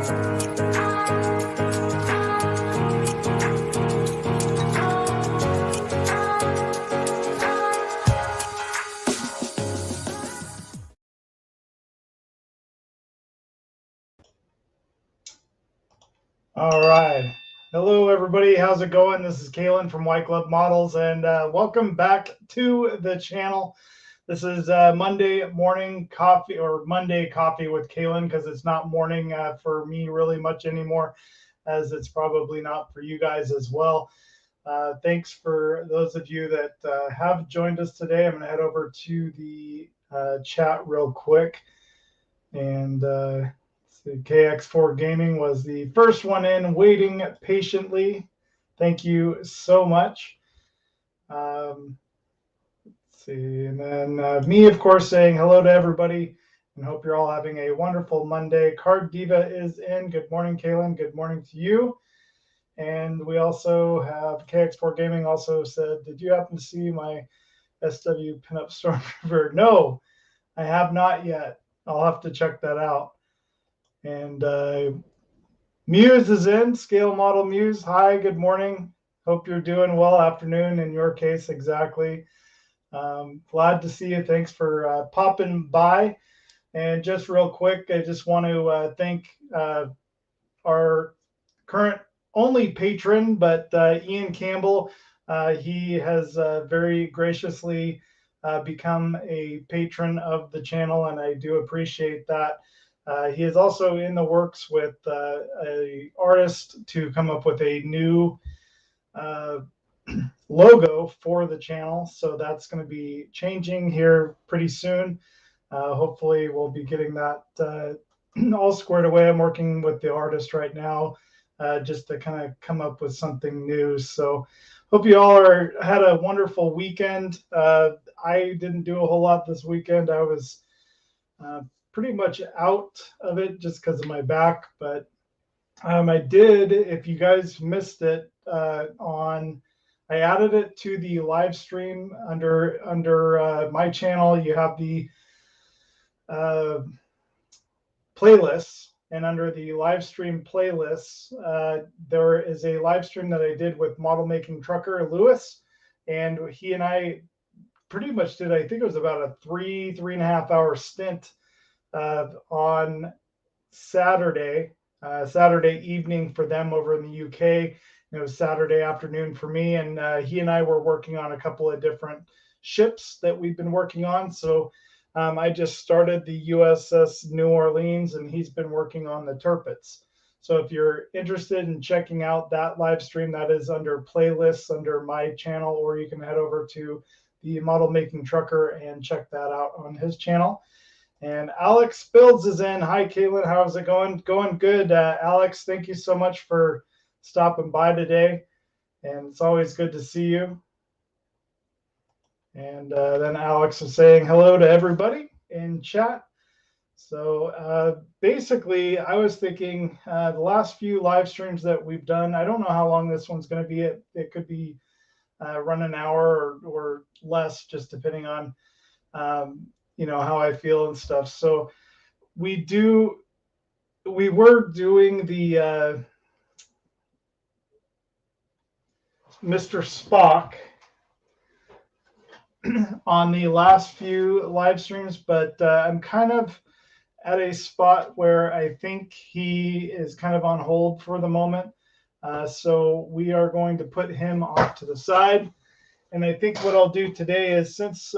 All right. Hello, everybody. How's it going? This is Kalan from Y Club Models, and welcome back to the channel. This is Monday morning coffee, or Monday coffee with Kalan, because it's not morning for me really much anymore, as it's probably not for you guys as well. Thanks for those of you that have joined us today. I'm going to head over to the chat real quick, and KX4 Gaming was the first one in, waiting patiently. Thank you so much. Let's see, and then me, of course, saying hello to everybody, and hope you're all having a wonderful Monday. Card Diva is in. Good morning, Kalan. Good morning to you. And we also have KX4 Gaming also said, did you happen to see my SW Pinup Stormtrooper? No, I have not yet. I'll have to check that out. And Muse is in. Scale Model Muse. Hi, good morning. Hope you're doing well. Afternoon in your case, exactly. Glad to see you. Thanks for popping by. And just real quick, I just want to thank our current only patron, but Ian Campbell. He has very graciously become a patron of the channel, and I do appreciate that. He is also in the works with an artist to come up with a new logo for the channel. So that's going to be changing here pretty soon. Hopefully we'll be getting that all squared away. I'm working with the artist right now just to kind of come up with something new. So hope you all had a wonderful weekend. I didn't do a whole lot this weekend. I was pretty much out of it just because of my back, but I did, if you guys missed it, I added it to the live stream under my channel. You have the playlists, and under the live stream playlists, there is a live stream that I did with model making trucker Lewis, and he and I pretty much did, I think it was about a three and a half hour stint on Saturday evening for them over in the UK. It was Saturday afternoon for me, and he and I were working on a couple of different ships that we've been working on. So I just started the USS New Orleans, and he's been working on the Tirpitz. So if you're interested in checking out that live stream, that is under playlists under my channel, or you can head over to the Model Making Trucker and check that out on his channel. And Alex Builds is in. Hi, Caitlin. How's it going? Going good. Alex, thank you so much for stopping by today. And it's always good to see you. And then Alex is saying hello to everybody in chat. So basically, I was thinking the last few live streams that we've done, I don't know how long this one's going to be. It could be run an hour or less, just depending on how I feel and stuff. So we were doing the Mr. Spock on the last few live streams, but I'm kind of at a spot where I think he is kind of on hold for the moment. So we are going to put him off to the side. And I think what I'll do today is, since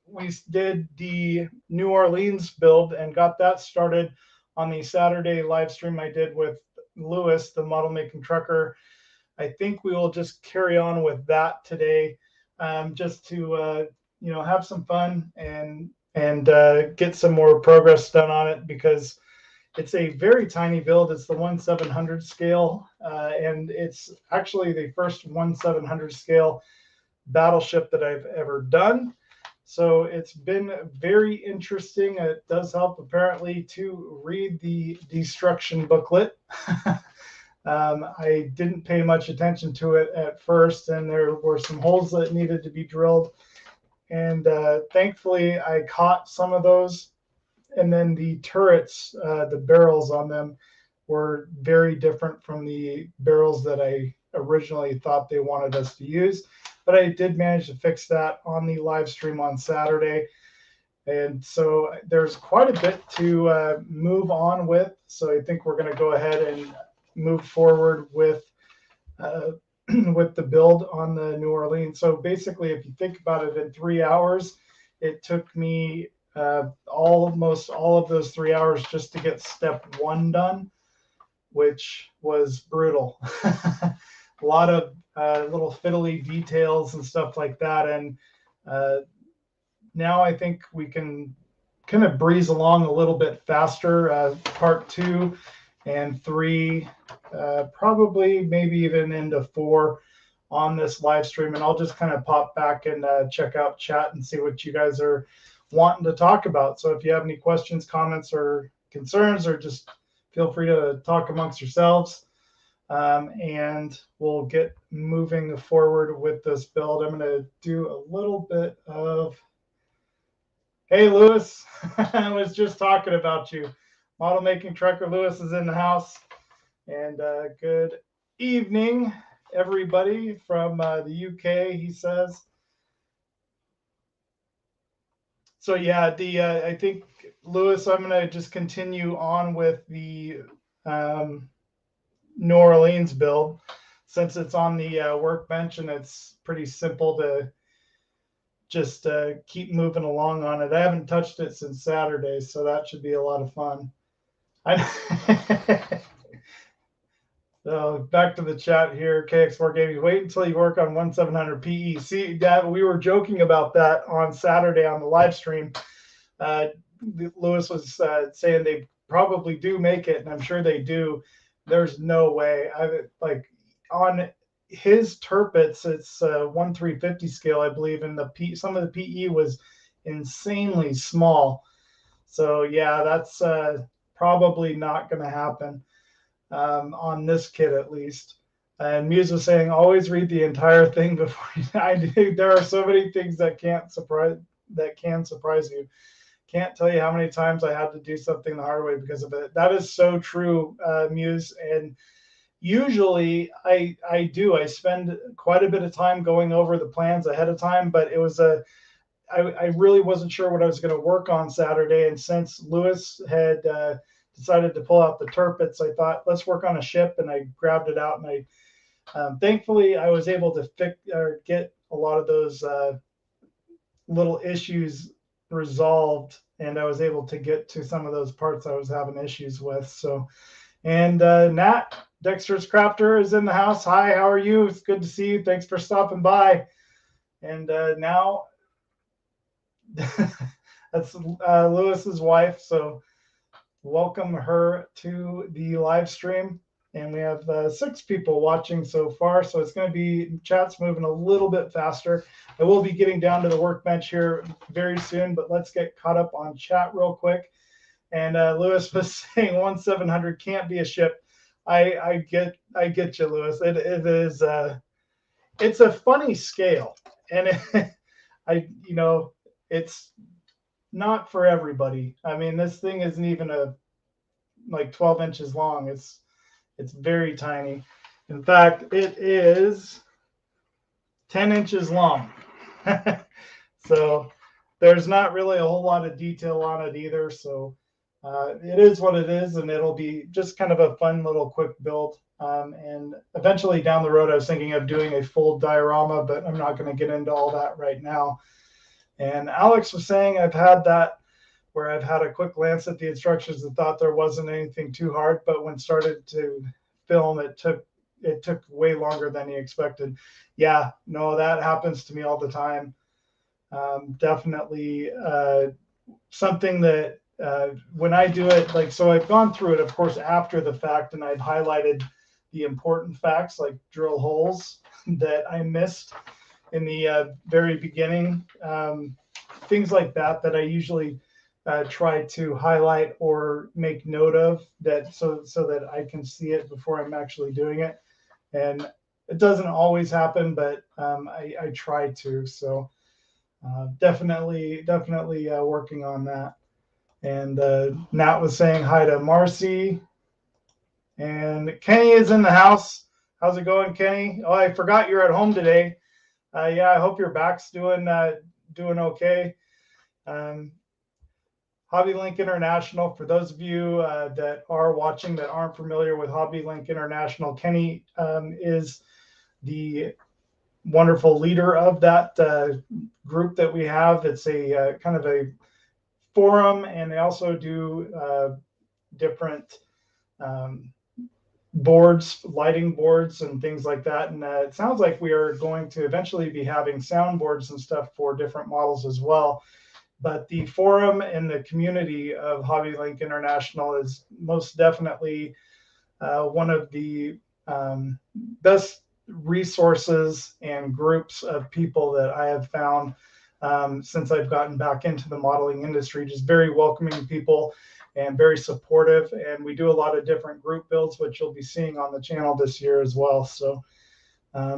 we did the New Orleans build and got that started on the Saturday live stream I did with Lewis, the model making trucker, I think we will just carry on with that today, just to have some fun and get some more progress done on it, because it's a very tiny build. It's the 1/700 scale, and it's actually the first 1/700 scale battleship that I've ever done. So it's been very interesting. It does help, apparently, to read the destruction booklet. I didn't pay much attention to it at first, and there were some holes that needed to be drilled. And thankfully, I caught some of those. And then the turrets, the barrels on them, were very different from the barrels that I originally thought they wanted us to use. But I did manage to fix that on the live stream on Saturday. And so there's quite a bit to move on with. So I think we're going to go ahead and move forward with with the build on the New Orleans. So basically, if you think about it, in 3 hours, it took me almost all of those 3 hours just to get step 1 done, which was brutal. A lot of little fiddly details and stuff like that. And now I think we can kind of breeze along a little bit faster. Part 2 and 3, probably maybe even into 4 on this live stream. And I'll just kind of pop back and check out chat and see what you guys are wanting to talk about. So if you have any questions, comments, or concerns, or just feel free to talk amongst yourselves. And we'll get moving forward with this build. I'm going to do a little bit of, hey, Lewis, I was just talking about you. Model Making Trucker Lewis is in the house. And good evening, everybody from the UK, he says. So yeah, I think, Lewis, I'm going to just continue on with the New Orleans build, since it's on the Workbench and it's pretty simple to just keep moving along on it. I haven't touched it since Saturday, so that should be a lot of fun. So back to the chat here, KX4 Gaming. Wait until you work on 1700 PE. See, Dad, we were joking about that on Saturday on the live stream. Lewis was saying they probably do make it, and I'm sure they do. There's no way. Like on his Turpits, it's 1/350 scale, I believe, and some of the PE was insanely small. So yeah, that's probably not going to happen. On this kit at least. And Muse was saying, always read the entire thing before I do. There are so many things that can surprise you. Can't tell you how many times I had to do something the hard way because of it. That is so true, Muse. And usually I spend quite a bit of time going over the plans ahead of time, but it was I really wasn't sure what I was going to work on Saturday. And since Lewis had decided to pull out the Turpits, I thought, let's work on a ship, and I grabbed it out, and I thankfully I was able to get a lot of those little issues resolved, and I was able to get to some of those parts I was having issues with. So, and Nat, Dexter's Crafter, is in the house. Hi, how are you? It's good to see you. Thanks for stopping by. And now that's Lewis's wife, so welcome her to the live stream. And we have 6 people watching so far, so it's going to be, chat's moving a little bit faster. I will be getting down to the Workbench here very soon, but let's get caught up on chat real quick. And Lewis was saying 1700 can't be a ship. I get you, Lewis. It is it's a funny scale, and it's not for everybody. I mean, this thing isn't even like 12 inches long. It's very tiny. In fact, it is 10 inches long. So there's not really a whole lot of detail on it either. So it is what it is, and it'll be just kind of a fun little quick build. And eventually down the road, I was thinking of doing a full diorama, but I'm not going to get into all that right now. And Alex was saying I've had that where I've had a quick glance at the instructions and thought there wasn't anything too hard, but when started to film, it took way longer than he expected. Yeah, no, that happens to me all the time. Definitely something that when I do it, like, so I've gone through it, of course, after the fact, and I've highlighted the important facts like drill holes that I missed in the very beginning, things like that I usually try to highlight or make note of, that so that I can see it before I'm actually doing it. And it doesn't always happen, but I try to. So definitely working on that. And Nat was saying hi to Marcy. And Kenny is in the house. How's it going, Kenny? Oh, I forgot you're at home today. Yeah, I hope your back's doing okay. HobbyLink International, for those of you that are watching that aren't familiar with HobbyLink International, Kenny is the wonderful leader of that group that we have. It's a kind of a forum, and they also do different boards, lighting boards and things like that. And it sounds like we are going to eventually be having soundboards and stuff for different models as well. But the forum and the community of HobbyLink International is most definitely one of the best resources and groups of people that I have found since I've gotten back into the modeling industry. Just very welcoming people and very supportive. And we do a lot of different group builds, which you'll be seeing on the channel this year as well. So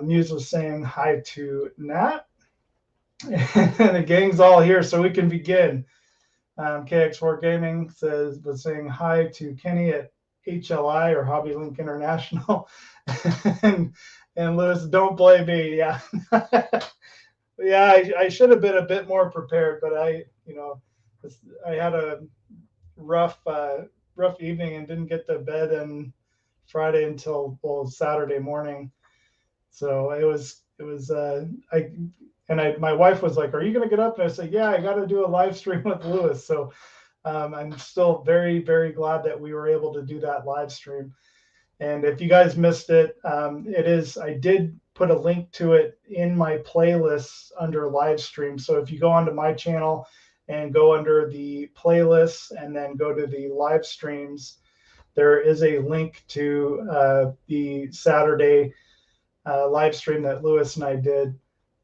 Muse was saying hi to Nat. And the gang's all here, so we can begin. KX4 Gaming was saying hi to Kenny at HLI or HobbyLink International. and Lewis, don't blame me. Yeah. Yeah, I should have been a bit more prepared, but I had a rough evening and didn't get to bed on Friday until Saturday morning. So my wife was like, "Are you going to get up?" And I said, "Yeah, I got to do a live stream with Lewis." So I'm still very, very glad that we were able to do that live stream. And if you guys missed it, I did put a link to it in my playlist under live stream. So if you go onto my channel and go under the playlists and then go to the live streams, there is a link to the Saturday live stream that Lewis and I did.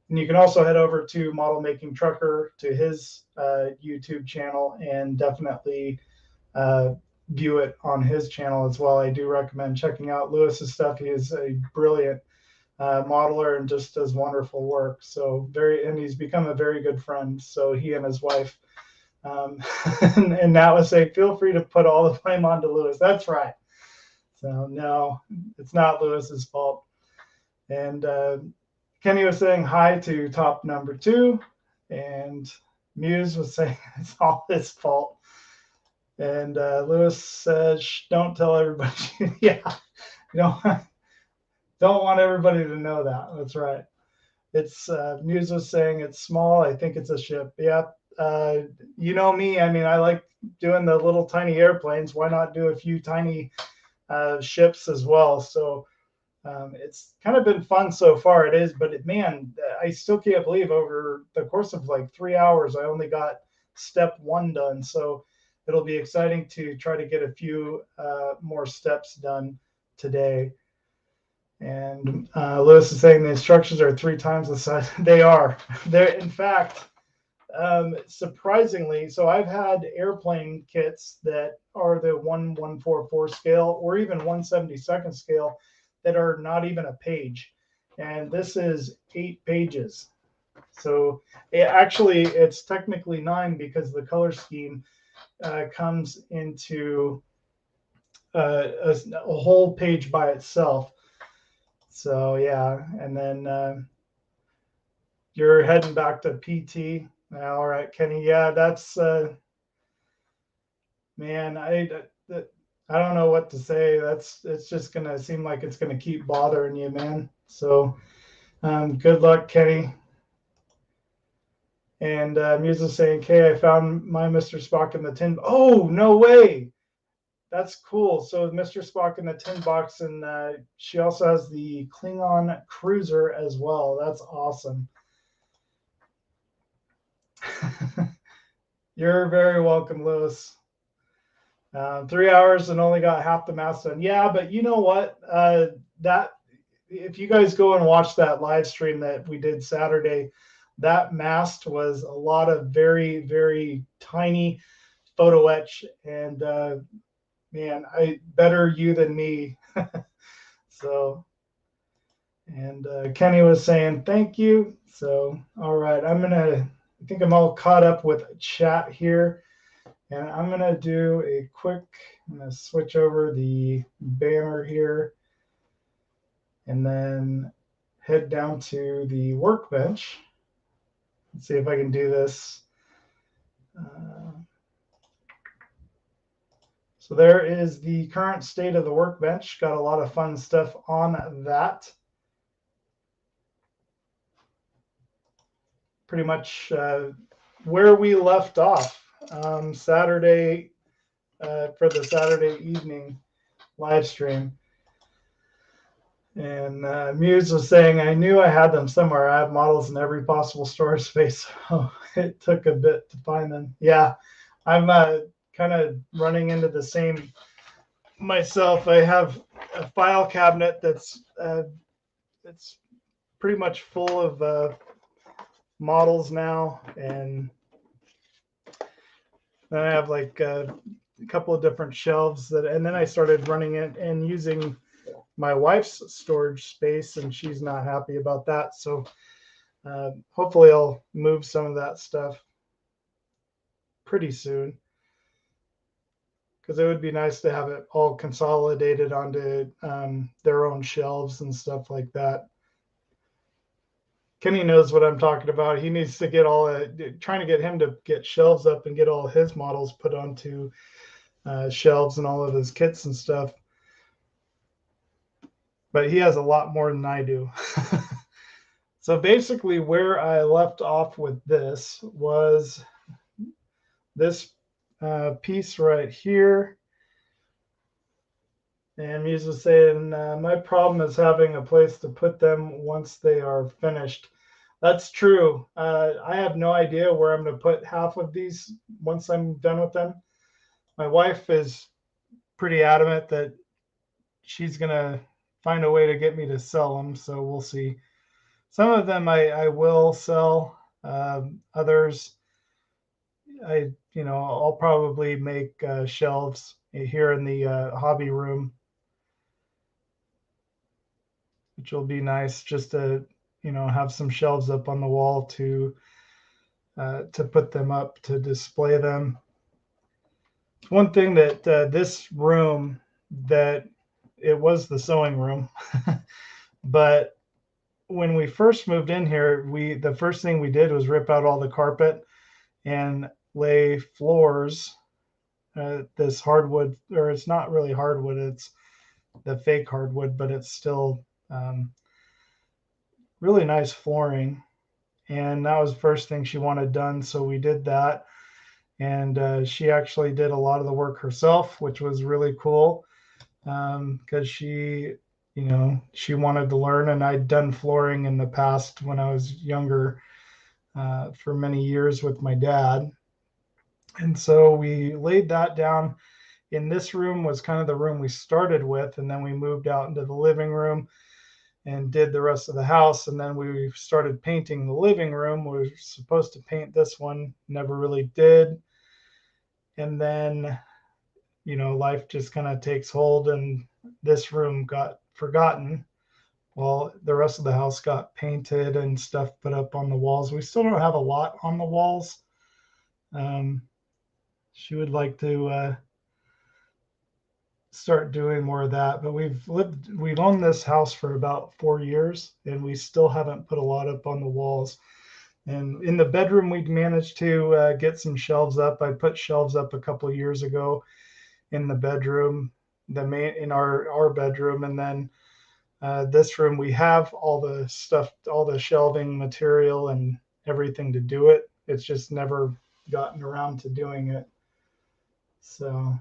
And you can also head over to Model Making Trucker to his YouTube channel and definitely view it on his channel as well. I do recommend checking out Lewis's stuff. He is a brilliant modeler and just does wonderful work. So and he's become a very good friend. So he and his wife, and Nat was saying, feel free to put all the blame onto Lewis. That's right. So no, it's not Lewis's fault. And Kenny was saying hi to top number 2, and Muse was saying it's all his fault. And Lewis says, don't tell everybody. Yeah, don't want everybody to know that. That's right. It's Muse was saying it's small. I think it's a ship. Yeah. You know me. I mean, I like doing the little tiny airplanes. Why not do a few tiny ships as well? So it's kind of been fun so far. It is, but man, I still can't believe over the course of like 3 hours, I only got step 1 done. So it'll be exciting to try to get a few more steps done today. And Lewis is saying the instructions are 3 times the size. They are. They're, in fact, surprisingly, so I've had airplane kits that are the 1/144 scale or even 1/72 scale that are not even a page. And this is 8 pages. So it's technically 9 because the color scheme comes into a whole page by itself. So yeah, and then you're heading back to PT. All right, Kenny. Yeah, that's man. I don't know what to say. It's just gonna seem like it's gonna keep bothering you, man. So good luck, Kenny. And Muse is saying, "Okay, I found my Mr. Spock in the tin." Oh, no way! That's cool. So Mr. Spock in the tin box, and she also has the Klingon cruiser as well. That's awesome. You're very welcome, Lewis. 3 hours and only got half the math done. Yeah, but you know what? That if you guys go and watch that live stream that we did Saturday, that mast was a lot of very, very tiny photo etch, and man, better you than me. So, and Kenny was saying thank you. So, all right, I think I'm all caught up with chat here. And I'm going to do a quick, I'm going to switch over the banner here and then head down to the Workbench. Let's see if I can do this. So there is the current state of the Workbench. Got a lot of fun stuff on that. Pretty much where we left off Saturday for the Saturday evening live stream. And Muse was saying, I knew I had them somewhere. I have models in every possible storage space. So it took a bit to find them. Yeah, I'm kind of running into the same myself. I have a file cabinet that's it's pretty much full of models now, and then I have like a couple of different shelves and then I started running it and using my wife's storage space, and she's not happy about that. So hopefully I'll move some of that stuff pretty soon, because it would be nice to have it all consolidated onto their own shelves and stuff like that. Kenny knows what I'm talking about. He needs to get trying to get him to get shelves up and get all his models put onto shelves and all of his kits and stuff. But he has a lot more than I do. So basically where I left off with this was this piece right here. And Muse was saying, my problem is having a place to put them once they are finished. That's true. I have no idea where I'm going to put half of these once I'm done with them. My wife is pretty adamant that she's going to find a way to get me to sell them, so we'll see. Some of them I will sell. Others, I'll probably make shelves here in the hobby room, which will be nice just to have some shelves up on the wall to put them up, to display them. One thing that this room, that it was the sewing room, but when we first moved in here, the first thing we did was rip out all the carpet and lay floors. This hardwood, or it's not really hardwood, it's the fake hardwood, but it's still really nice flooring. And that was the first thing she wanted done, so we did that. And she actually did a lot of the work herself, which was really cool, because she wanted to learn. And I'd done flooring in the past when I was younger, for many years with my dad. And so we laid that down. In this room was kind of the room we started with, and then we moved out into the living room and did the rest of the house. And then we started painting the living room. We were supposed to paint this one, never really did. And then, life just kind of takes hold, and this room got forgotten. Well, the rest of the house got painted and stuff put up on the walls. We still don't have a lot on the walls. She would like to start doing more of that, but we've owned this house for about 4 years, and we still haven't put a lot up on the walls. And in the bedroom, we'd managed to get some shelves up. I put shelves up a couple of years ago in the bedroom, in our bedroom. And then this room, we have all the stuff, all the shelving material and everything to do it. It's just never gotten around to doing it. So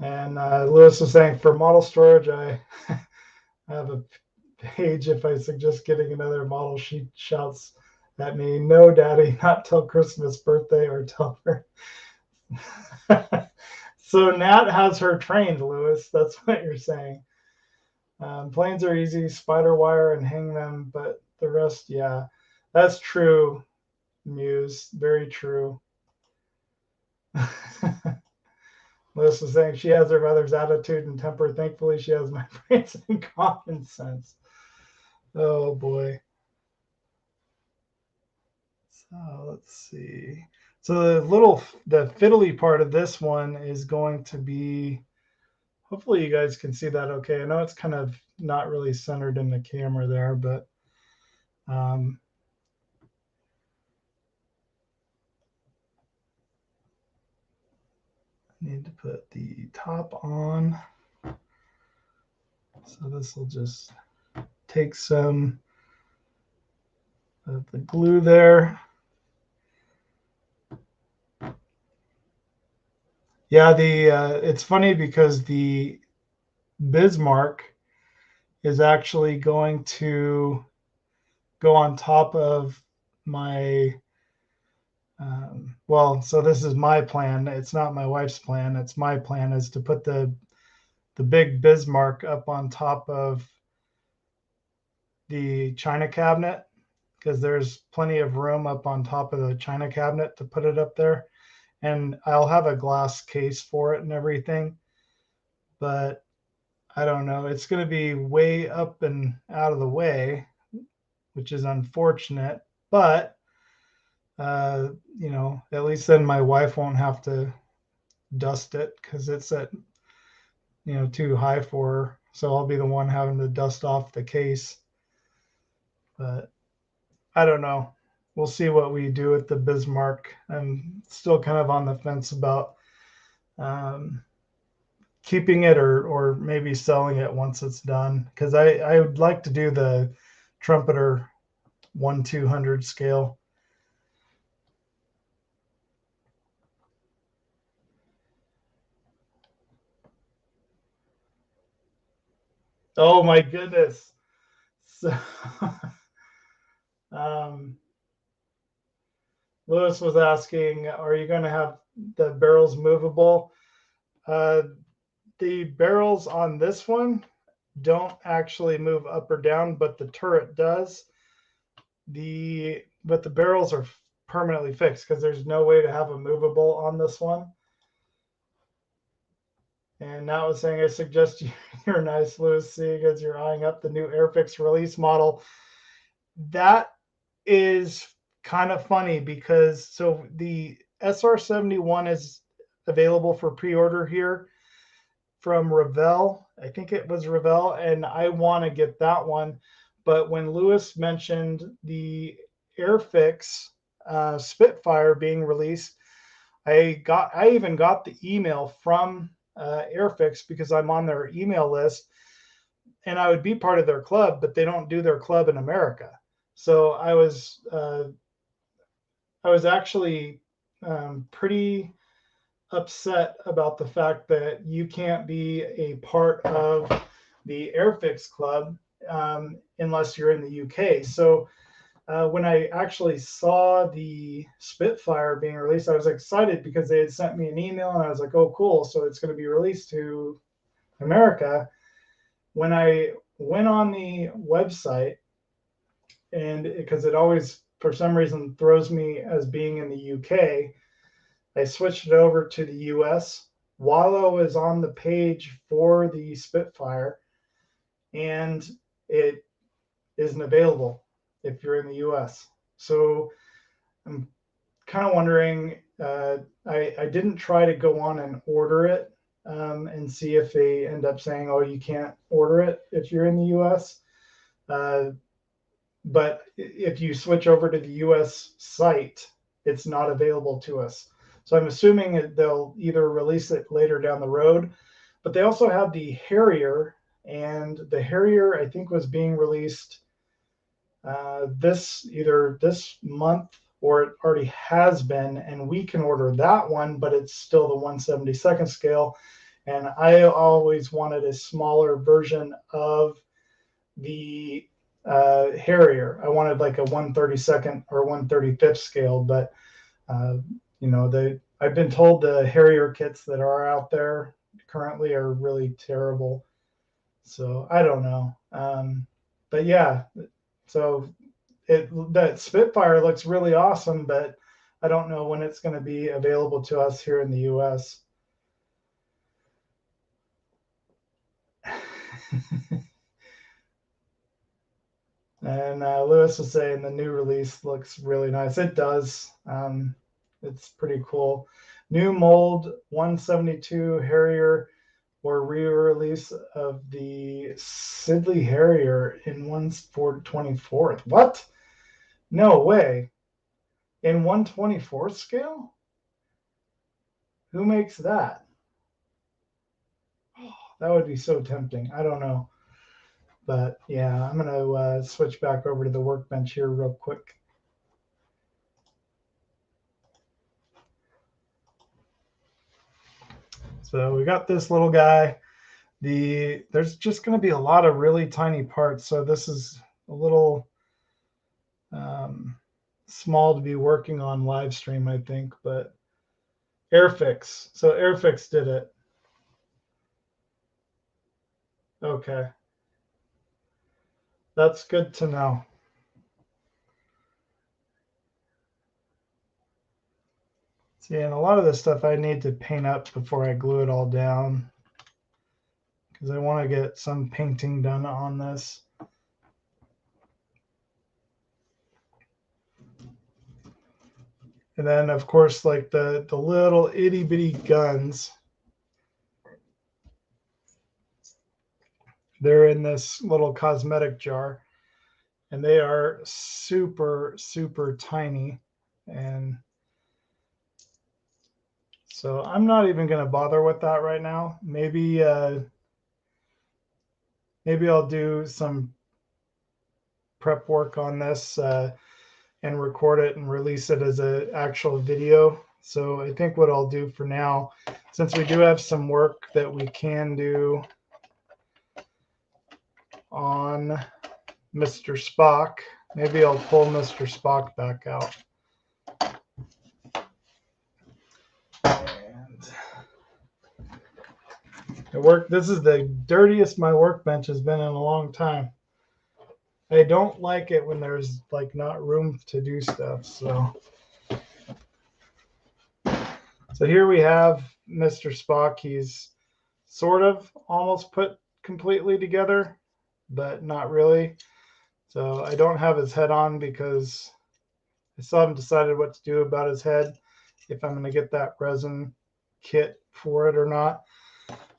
and Lewis was saying, for model storage, I have a page. If I suggest getting another model, she shouts at me, no, Daddy, not till Christmas, birthday, or till her. So Nat has her trained, Lewis. That's what you're saying. Planes are easy, spider wire and hang them, but the rest, yeah, that's true, Muse. Very true. Lewis is saying she has her mother's attitude and temper. Thankfully, she has my brains and common sense. Oh boy. Let's see. So the fiddly part of this one is going to be, hopefully you guys can see that okay. I know it's kind of not really centered in the camera there, but I need to put the top on. So this will just take some of the glue there. Yeah, it's funny because the Bismarck is actually going to go on top of my well, so this is my plan. It's not my wife's plan. It's my plan, is to put the big Bismarck up on top of the china cabinet, because there's plenty of room up on top of the china cabinet to put it up there. And I'll have a glass case for it and everything. But I don't know. It's going to be way up and out of the way, which is unfortunate. But, you know, at least then my wife won't have to dust it because it's at, you know, too high for her. So I'll be the one having to dust off the case. But I don't know. We'll see what we do with the Bismarck. I'm still kind of on the fence about keeping it or maybe selling it once it's done, because I would like to do the trumpeter 1/200 scale. Oh my goodness. So Lewis was asking, are you going to have the barrels movable? The barrels on this one don't actually move up or down, but the turret does. But the barrels are permanently fixed because there's no way to have a movable on this one. And Nat was saying, I suggest you're nice, Lewis, seeing as you're eyeing up the new Airfix release model. That is kind of funny because so the SR71 is available for pre-order here from Revell. I think it was Revell, and I want to get that one. But when Lewis mentioned the Airfix Spitfire being released, I even got the email from Airfix because I'm on their email list, and I would be part of their club, but they don't do their club in America. So I was actually pretty upset about the fact that you can't be a part of the Airfix Club unless you're in the UK. So when I actually saw the Spitfire being released, I was excited because they had sent me an email, and I was like, oh, cool. So it's going to be released to America. When I went on the website, and because it always, for some reason, throws me as being in the UK, I switched it over to the US while I was on the page for the Spitfire, and it isn't available if you're in the US. So I'm kind of wondering, I didn't try to go on and order it and see if they end up saying, oh, you can't order it if you're in the US. But if you switch over to the US site, it's not available to us. So I'm assuming they'll either release it later down the road, but they also have the Harrier, and the Harrier I think was being released either this month or it already has been, and we can order that one, but it's still the 1/72nd scale. And I always wanted a smaller version of the Harrier. I wanted like a 1/32nd or 1/35th scale, but you know, I've been told the Harrier kits that are out there currently are really terrible. So I don't know. But yeah, so that Spitfire looks really awesome, but I don't know when it's going to be available to us here in the US. And Lewis was saying the new release looks really nice. It does. It's pretty cool. New mold 172 Harrier or re-release of the Sidley Harrier in 1/24th. What? No way. In 1/24th scale? Who makes that? Oh, that would be so tempting. I don't know. But yeah, I'm going to switch back over to the Workbench here real quick. So we got this little guy. There's just going to be a lot of really tiny parts. So this is a little small to be working on live stream, I think. But Airfix. So Airfix did it. Okay. That's good to know. See, and a lot of this stuff I need to paint up before I glue it all down, because I want to get some painting done on this. And then, of course, like the little itty bitty guns, they're in this little cosmetic jar, and they are super, super tiny. And so I'm not even going to bother with that right now. Maybe I'll do some prep work on this and record it and release it as an actual video. So I think what I'll do for now, since we do have some work that we can do on Mr. Spock, maybe I'll pull Mr. Spock back out. And this is the dirtiest my workbench has been in a long time. I don't like it when there's like not room to do stuff. So here we have Mr. Spock. He's sort of almost put completely together, but not really. So I don't have his head on because I still haven't decided what to do about his head, if I'm going to get that resin kit for it or not.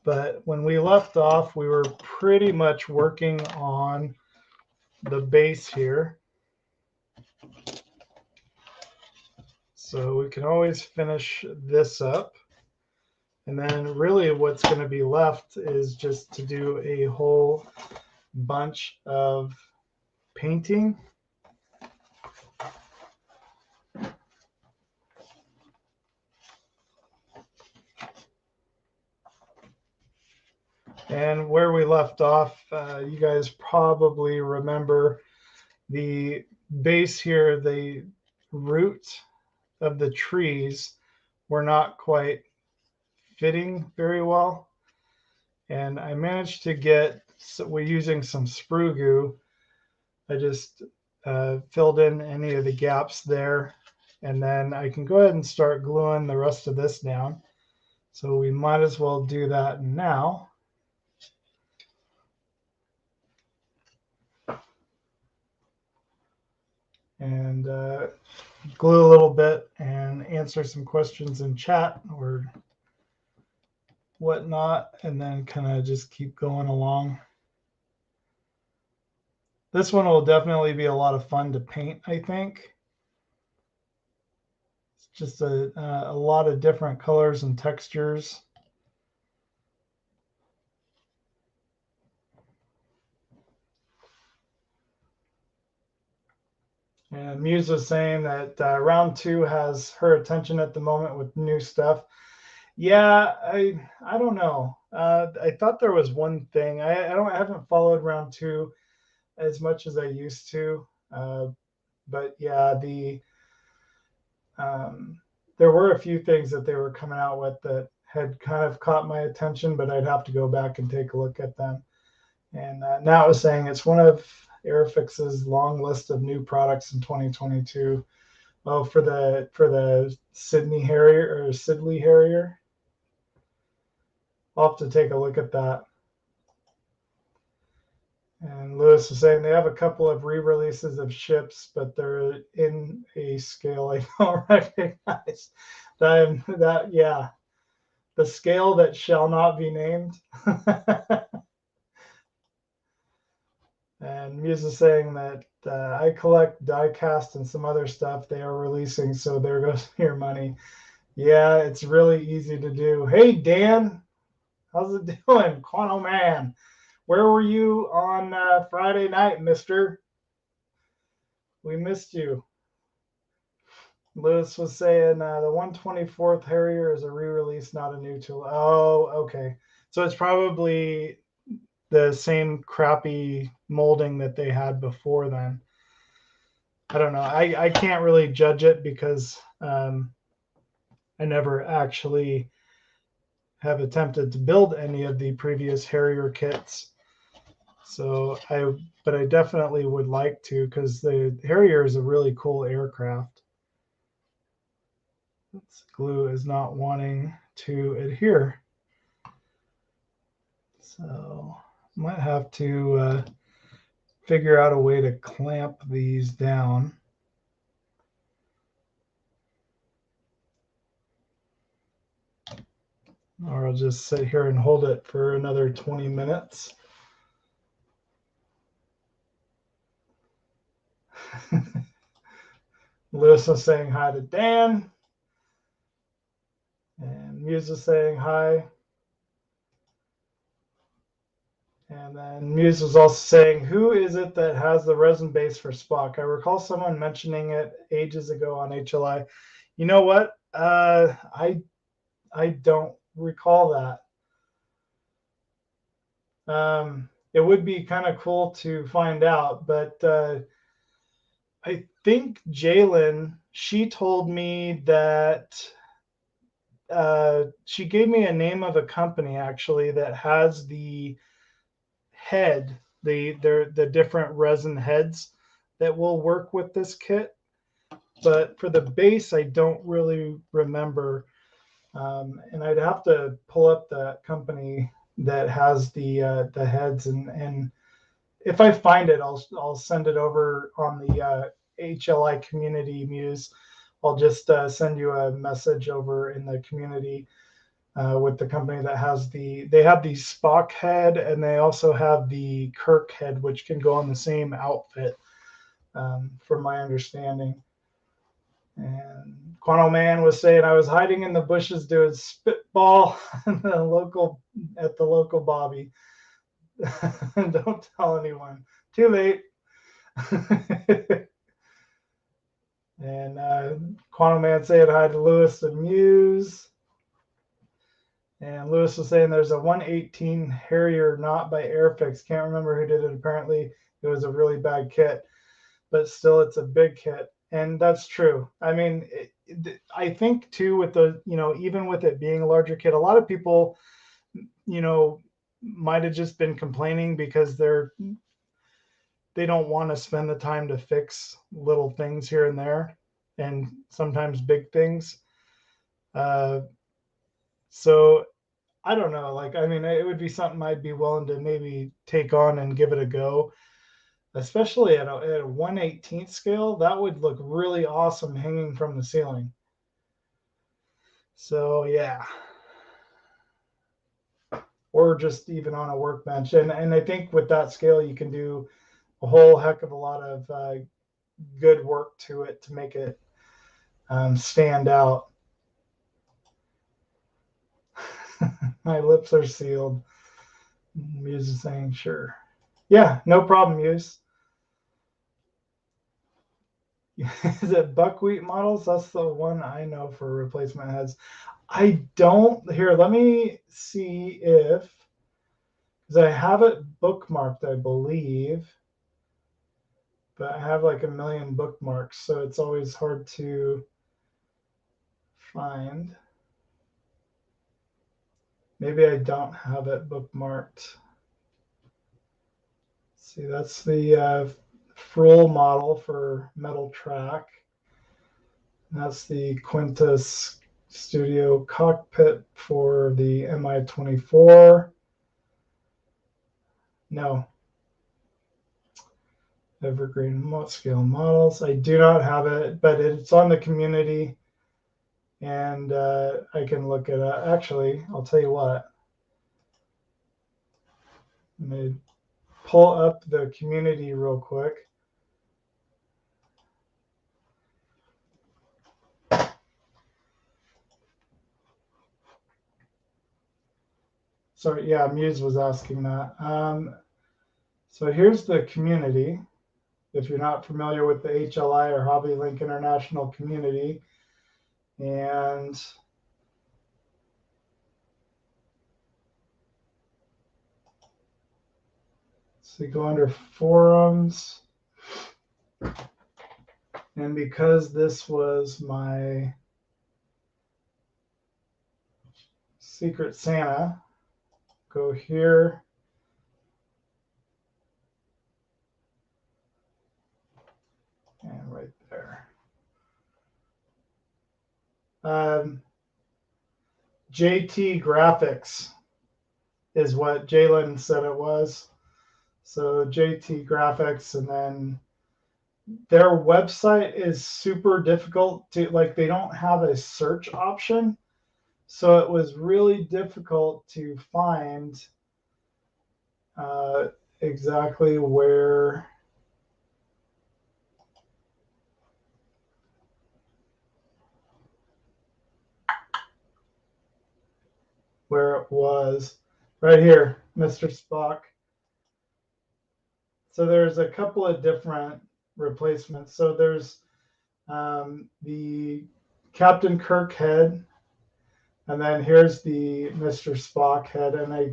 But when we left off, we were pretty much working on the base here. So we can always finish this up. And then really what's going to be left is just to do a whole bunch of painting. And where we left off, you guys probably remember the base here, the root of the trees were not quite fitting very well. And I managed to get, so we're using some sprue goo. I just filled in any of the gaps there. And then I can go ahead and start gluing the rest of this down. So we might as well do that now. And glue a little bit and answer some questions in chat or whatnot, and then kind of just keep going along. This one will definitely be a lot of fun to paint, I think. It's just a lot of different colors and textures. And Muse was saying that round 2 has her attention at the moment with new stuff. Yeah, I don't know. I thought there was one thing. I haven't followed round 2 as much as I used to. But yeah, there were a few things that they were coming out with that had kind of caught my attention, but I'd have to go back and take a look at them. And now it was saying it's one of Airfix's long list of new products in 2022. Oh, for the Sidley Harrier. I'll have to take a look at that. And Lewis was saying they have a couple of re-releases of ships, but they're in a scale I don't recognize. Yeah, the scale that shall not be named. And Muse is saying that I collect diecast and some other stuff they are releasing, so there goes your money. Yeah, it's really easy to do. Hey, Dan, how's it doing? Quano Man, where were you on Friday night, mister? We missed you. Lewis was saying the 124th Harrier is a re-release, not a new tool. Oh, okay. So it's probably the same crappy molding that they had before then. I don't know. I can't really judge it because I never actually have attempted to build any of the previous Harrier kits. But I definitely would like to, because the Harrier is a really cool aircraft. Glue is not wanting to adhere. So might have to figure out a way to clamp these down. Or I'll just sit here and hold it for another 20 minutes. Lewis is saying hi to Dan. And Muse is saying hi. And then Muse was also saying, who is it that has the resin base for Spock? I recall someone mentioning it ages ago on HLI. You know what? I don't recall that. It would be kind of cool to find out, but I think Jalen, she told me that she gave me a name of a company actually that has the head, the different resin heads that will work with this kit. But for the base, I don't really remember. And I'd have to pull up the company that has the heads, and if I find it, I'll send it over on the HLI community, Muse. I'll just send you a message over in the community with the company that has they have the Spock head, and they also have the Kirk head, which can go on the same outfit, from my understanding. And Quano Man was saying I was hiding in the bushes doing spitball at the local Bobby. Don't tell anyone. Too late. And Quantum Man saying hi to Lewis and Muse. And Lewis was saying there's a 118 Harrier not by Airfix. Can't remember who did it. Apparently it was a really bad kit, but still it's a big kit. And that's true. I mean, I think too, with the, even with it being a larger kit, a lot of people, might have just been complaining because they don't want to spend the time to fix little things here and there, and sometimes big things. So I don't know. Like, I mean, it would be something I'd be willing to maybe take on and give it a go, especially at a 1/18th scale. That would look really awesome hanging from the ceiling. So yeah. Or just even on a workbench. And I think with that scale, you can do a whole heck of a lot of good work to it to make it stand out. My lips are sealed. Muse is saying, sure. Yeah, no problem, Muse. Is it buckwheat models? That's the one I know for replacement heads. I don't. Here, let me see if, because I have it bookmarked, I believe. But I have like a million bookmarks, so it's always hard to find. Maybe I don't have it bookmarked. See, that's the Frohl model for Metal Track. That's the Quintus Studio cockpit for the MI-24. No, Evergreen remote scale models. I do not have it, but it's on the community, and I can look at it. Actually, I'll tell you what. Let me pull up the community real quick. So yeah, Muse was asking that. So here's the community. If you're not familiar with the HLI or HobbyLink International community, and so you go under forums, and because this was my Secret Santa, go here. And right there. JT Graphics is what Jalen said it was. So JT Graphics, and then their website is super difficult to, like, they don't have a search option. So it was really difficult to find exactly where it was. Right here, Mr. Spock. So there's a couple of different replacements. So there's the Captain Kirk head, and then here's the Mr. Spock head. And I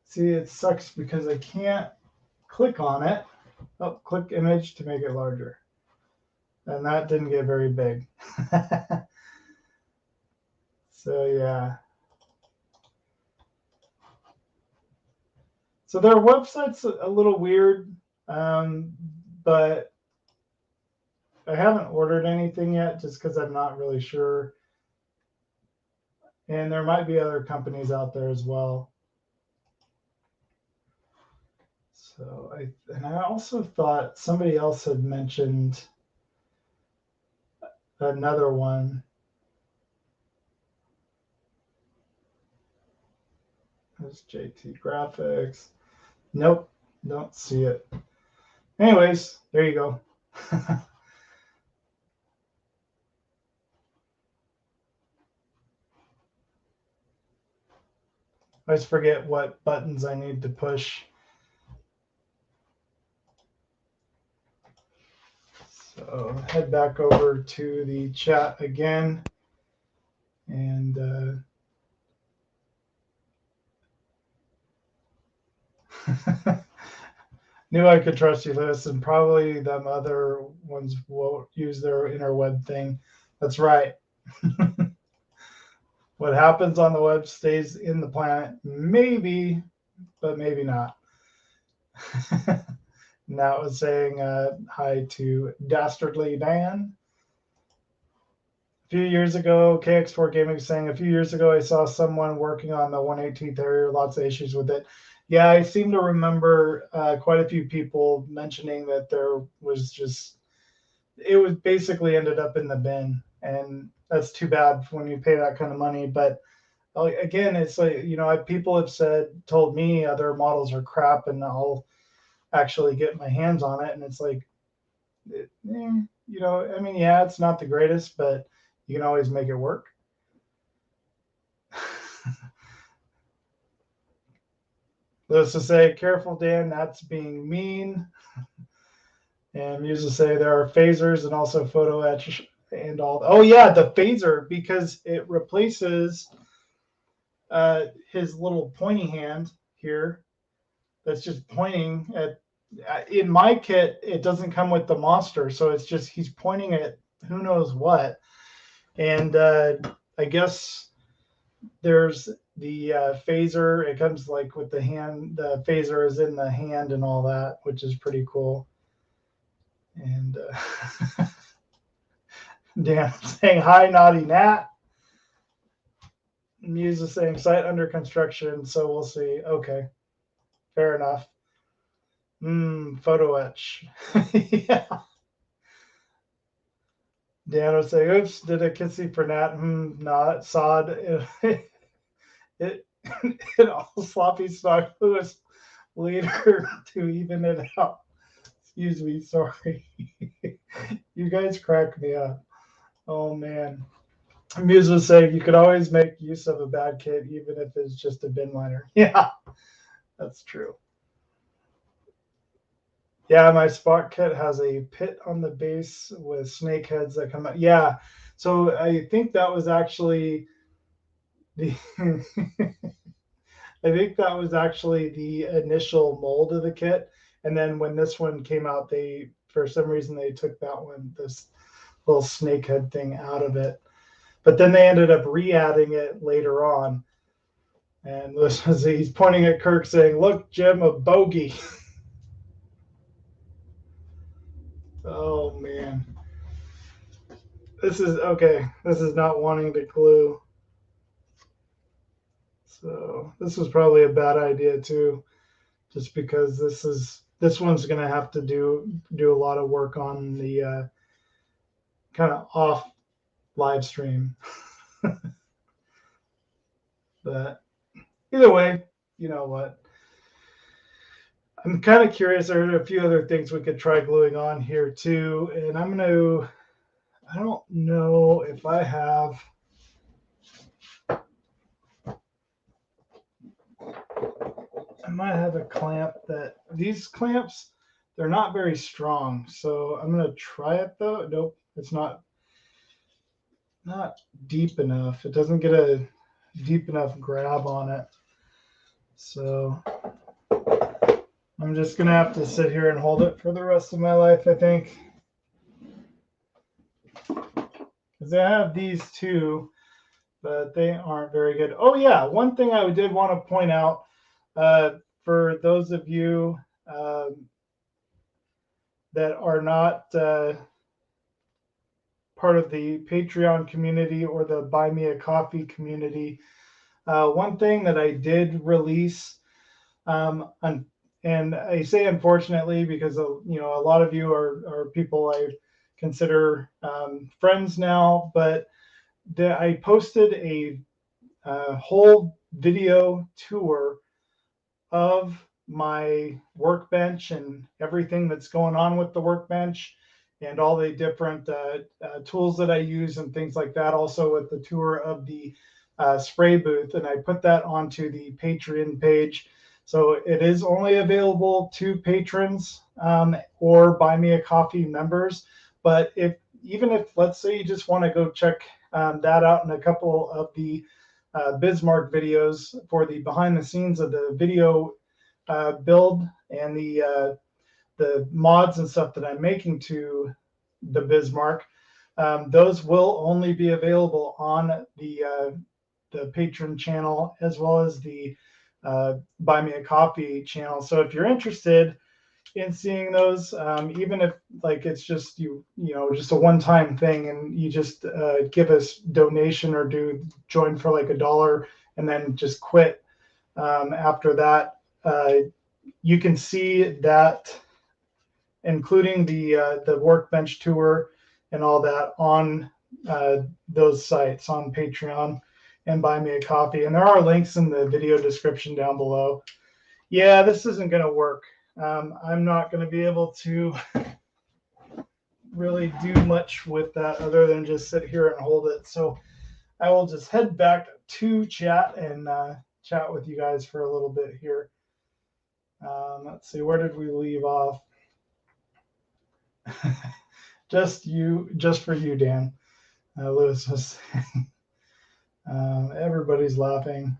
see it sucks because I can't click on it. Oh, click image to make it larger. And that didn't get very big. So yeah. So their website's a little weird, but I haven't ordered anything yet just because I'm not really sure. And there might be other companies out there as well. So I also thought somebody else had mentioned another one. There's JT Graphics. Nope, don't see it. Anyways, there you go. I always forget what buttons I need to push. So head back over to the chat again, and knew I could trust you, Liz, and probably them other ones won't use their interweb thing. That's right. What happens on the web stays in the planet, maybe, but maybe not. And that was saying hi to Dastardly Dan. A few years ago, KX4 Gaming was saying, a few years ago, I saw someone working on the 118th area, lots of issues with it. Yeah, I seem to remember quite a few people mentioning that there was just, it was basically ended up in the bin. And that's too bad when you pay that kind of money. But again, it's like, you know, people have told me other models are crap, and I'll actually get my hands on it. And it's like, you know, I mean, yeah, it's not the greatest, but you can always make it work. Let's just say, careful, Dan, that's being mean. And Muse will say there are phasers and also photo etch and all. Oh yeah, the phaser, because it replaces his little pointy hand here. That's just pointing at. In my kit, it doesn't come with the monster, so it's just he's pointing at who knows what. And I guess there's the phaser. It comes like with the hand. The phaser is in the hand and all that, which is pretty cool. And Dan saying hi, naughty Nat. Muse is saying site under construction, so we'll see. Okay, fair enough. Photo etch. Yeah. Dan would say, oops, did a kissy for Nat? Not sod. It it all sloppy stock Lewis later to even it out. Excuse me, sorry. You guys crack me up. Oh man. Muse was saying you could always make use of a bad kit even if it's just a bin liner. Yeah, that's true. Yeah, my spot kit has a pit on the base with snake heads that come out. Yeah, so I think that was actually the I think that was actually the initial mold of the kit, and then when this one came out, they for some reason they took that one, this little snakehead thing out of it. But then they ended up re-adding it later on. And this was, he's pointing at Kirk saying, "Look, Jim, a bogey." Oh man, this is okay. This is not wanting to glue. So this was probably a bad idea too, just because this one's going to have to do a lot of work on the kind of off live stream. But either way, you know what? I'm kind of curious. There are a few other things we could try gluing on here too, and I don't know if I have. I might have a clamp these clamps, they're not very strong. So I'm going to try it though. Nope, it's not deep enough. It doesn't get a deep enough grab on it. So I'm just going to have to sit here and hold it for the rest of my life, I think. Because I have these two, but they aren't very good. Oh, yeah. One thing I did want to point out for those of you that are not part of the Patreon community or the Buy Me a Coffee community, one thing that I did release, and I say unfortunately because a lot of you are people I consider friends now, but I posted a whole video tour of my workbench and everything that's going on with the workbench and all the different tools that I use and things like that. Also with the tour of the spray booth, and I put that onto the Patreon page. So it is only available to patrons or Buy Me a Coffee members. But even if let's say you just want to go check that out in a couple of the Bismarck videos for the behind the scenes of the video build and the mods and stuff that I'm making to the Bismarck, those will only be available on the patron channel as well as the Buy Me a Coffee channel. So if you're interested in seeing those, even if like it's just just a one-time thing and you just give us donation or join for like $1 and then just quit after that, you can see that, including the workbench tour and all that on those sites on Patreon and Buy Me a Coffee. And there are links in the video description down below. Yeah, this isn't going to work. I'm not going to be able to really do much with that other than just sit here and hold it. So I will just head back to chat and chat with you guys for a little bit here. Let's see, where did we leave off? just for you, Dan. Lewis was saying. Everybody's laughing.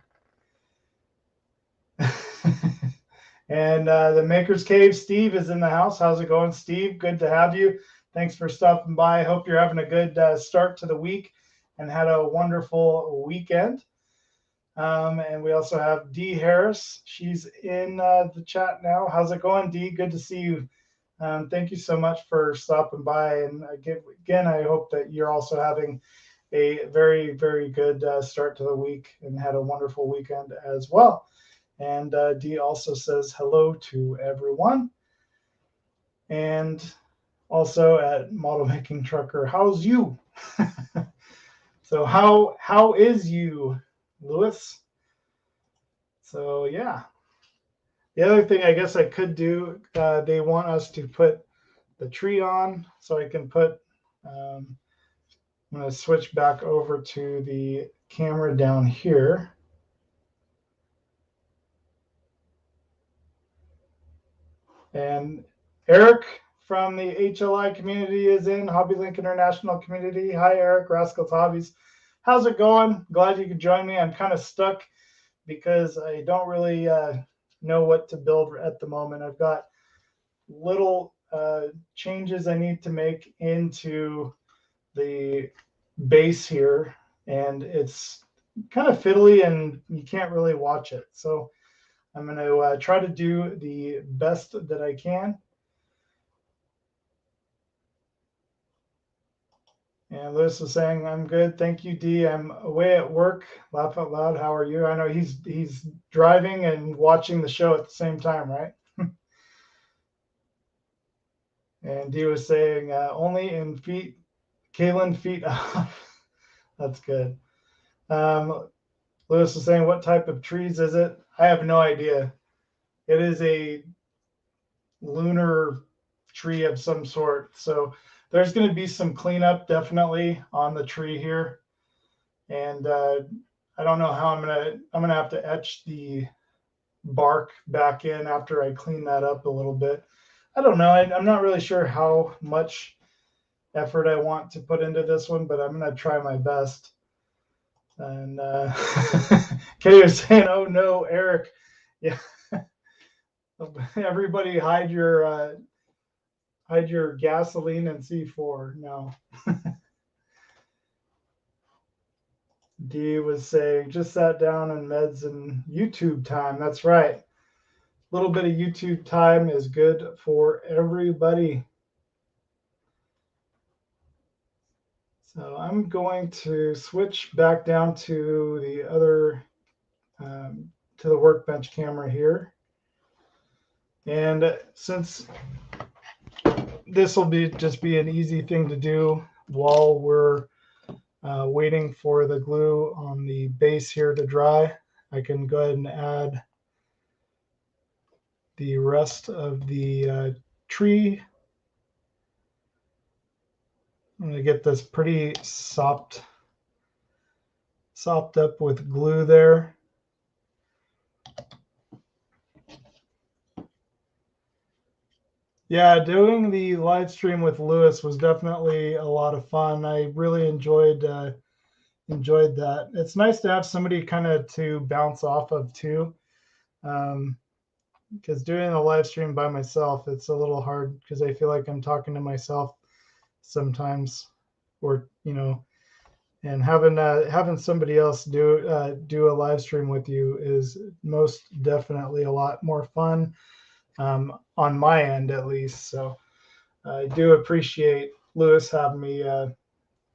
And the Maker's Cave, Steve is in the house. How's it going, Steve? Good to have you. Thanks for stopping by. I hope you're having a good start to the week and had a wonderful weekend. And we also have Dee Harris. She's in the chat now. How's it going, Dee? Good to see you. Thank you so much for stopping by. And again, I hope that you're also having a very, very good start to the week and had a wonderful weekend as well. And Dee also says hello to everyone. and also at Model Making Trucker. How's you? So how is you, Lewis? So yeah. The other thing I guess I could do, they want us to put the tree on, so I can put. I'm going to switch back over to the camera down here. And Eric from the HLI community is in, Hobby Link International community. Hi, Eric, Rascals Hobbies. How's it going? Glad you could join me. I'm kind of stuck because I don't really know what to build at the moment. I've got little changes I need to make into the base here, and it's kind of fiddly and you can't really watch it. So I'm going to try to do the best that I can. And Lewis was saying, I'm good. Thank you, D. I'm away at work. Laugh out loud. How are you? I know he's driving and watching the show at the same time, right? And D was saying, only in feet, Kalan feet off. That's good. Lewis was saying, what type of trees is it? I have no idea. It is a lunar tree of some sort. So there's going to be some cleanup definitely on the tree here. And I don't know how I'm gonna have to etch the bark back in after I clean that up a little bit. I don't know. I'm not really sure how much effort I want to put into this one, but I'm gonna try my best. And Katie was saying, "Oh no, Eric, yeah, everybody hide your gasoline and C4." No. D was saying, just sat down and meds and YouTube time. That's right. A little bit of YouTube time is good for everybody. So I'm going to switch back down to the other, to the Workbench camera here. And since this will just be an easy thing to do while we're waiting for the glue on the base here to dry, I can go ahead and add the rest of the tree. I'm going to get this pretty sopped up with glue there. Yeah, doing the live stream with Lewis was definitely a lot of fun. I really enjoyed that. It's nice to have somebody kind of to bounce off of too, because doing a live stream by myself, it's a little hard because I feel like I'm talking to myself sometimes, or and having somebody else do a live stream with you is most definitely a lot more fun, on my end at least. So I do appreciate Lewis having me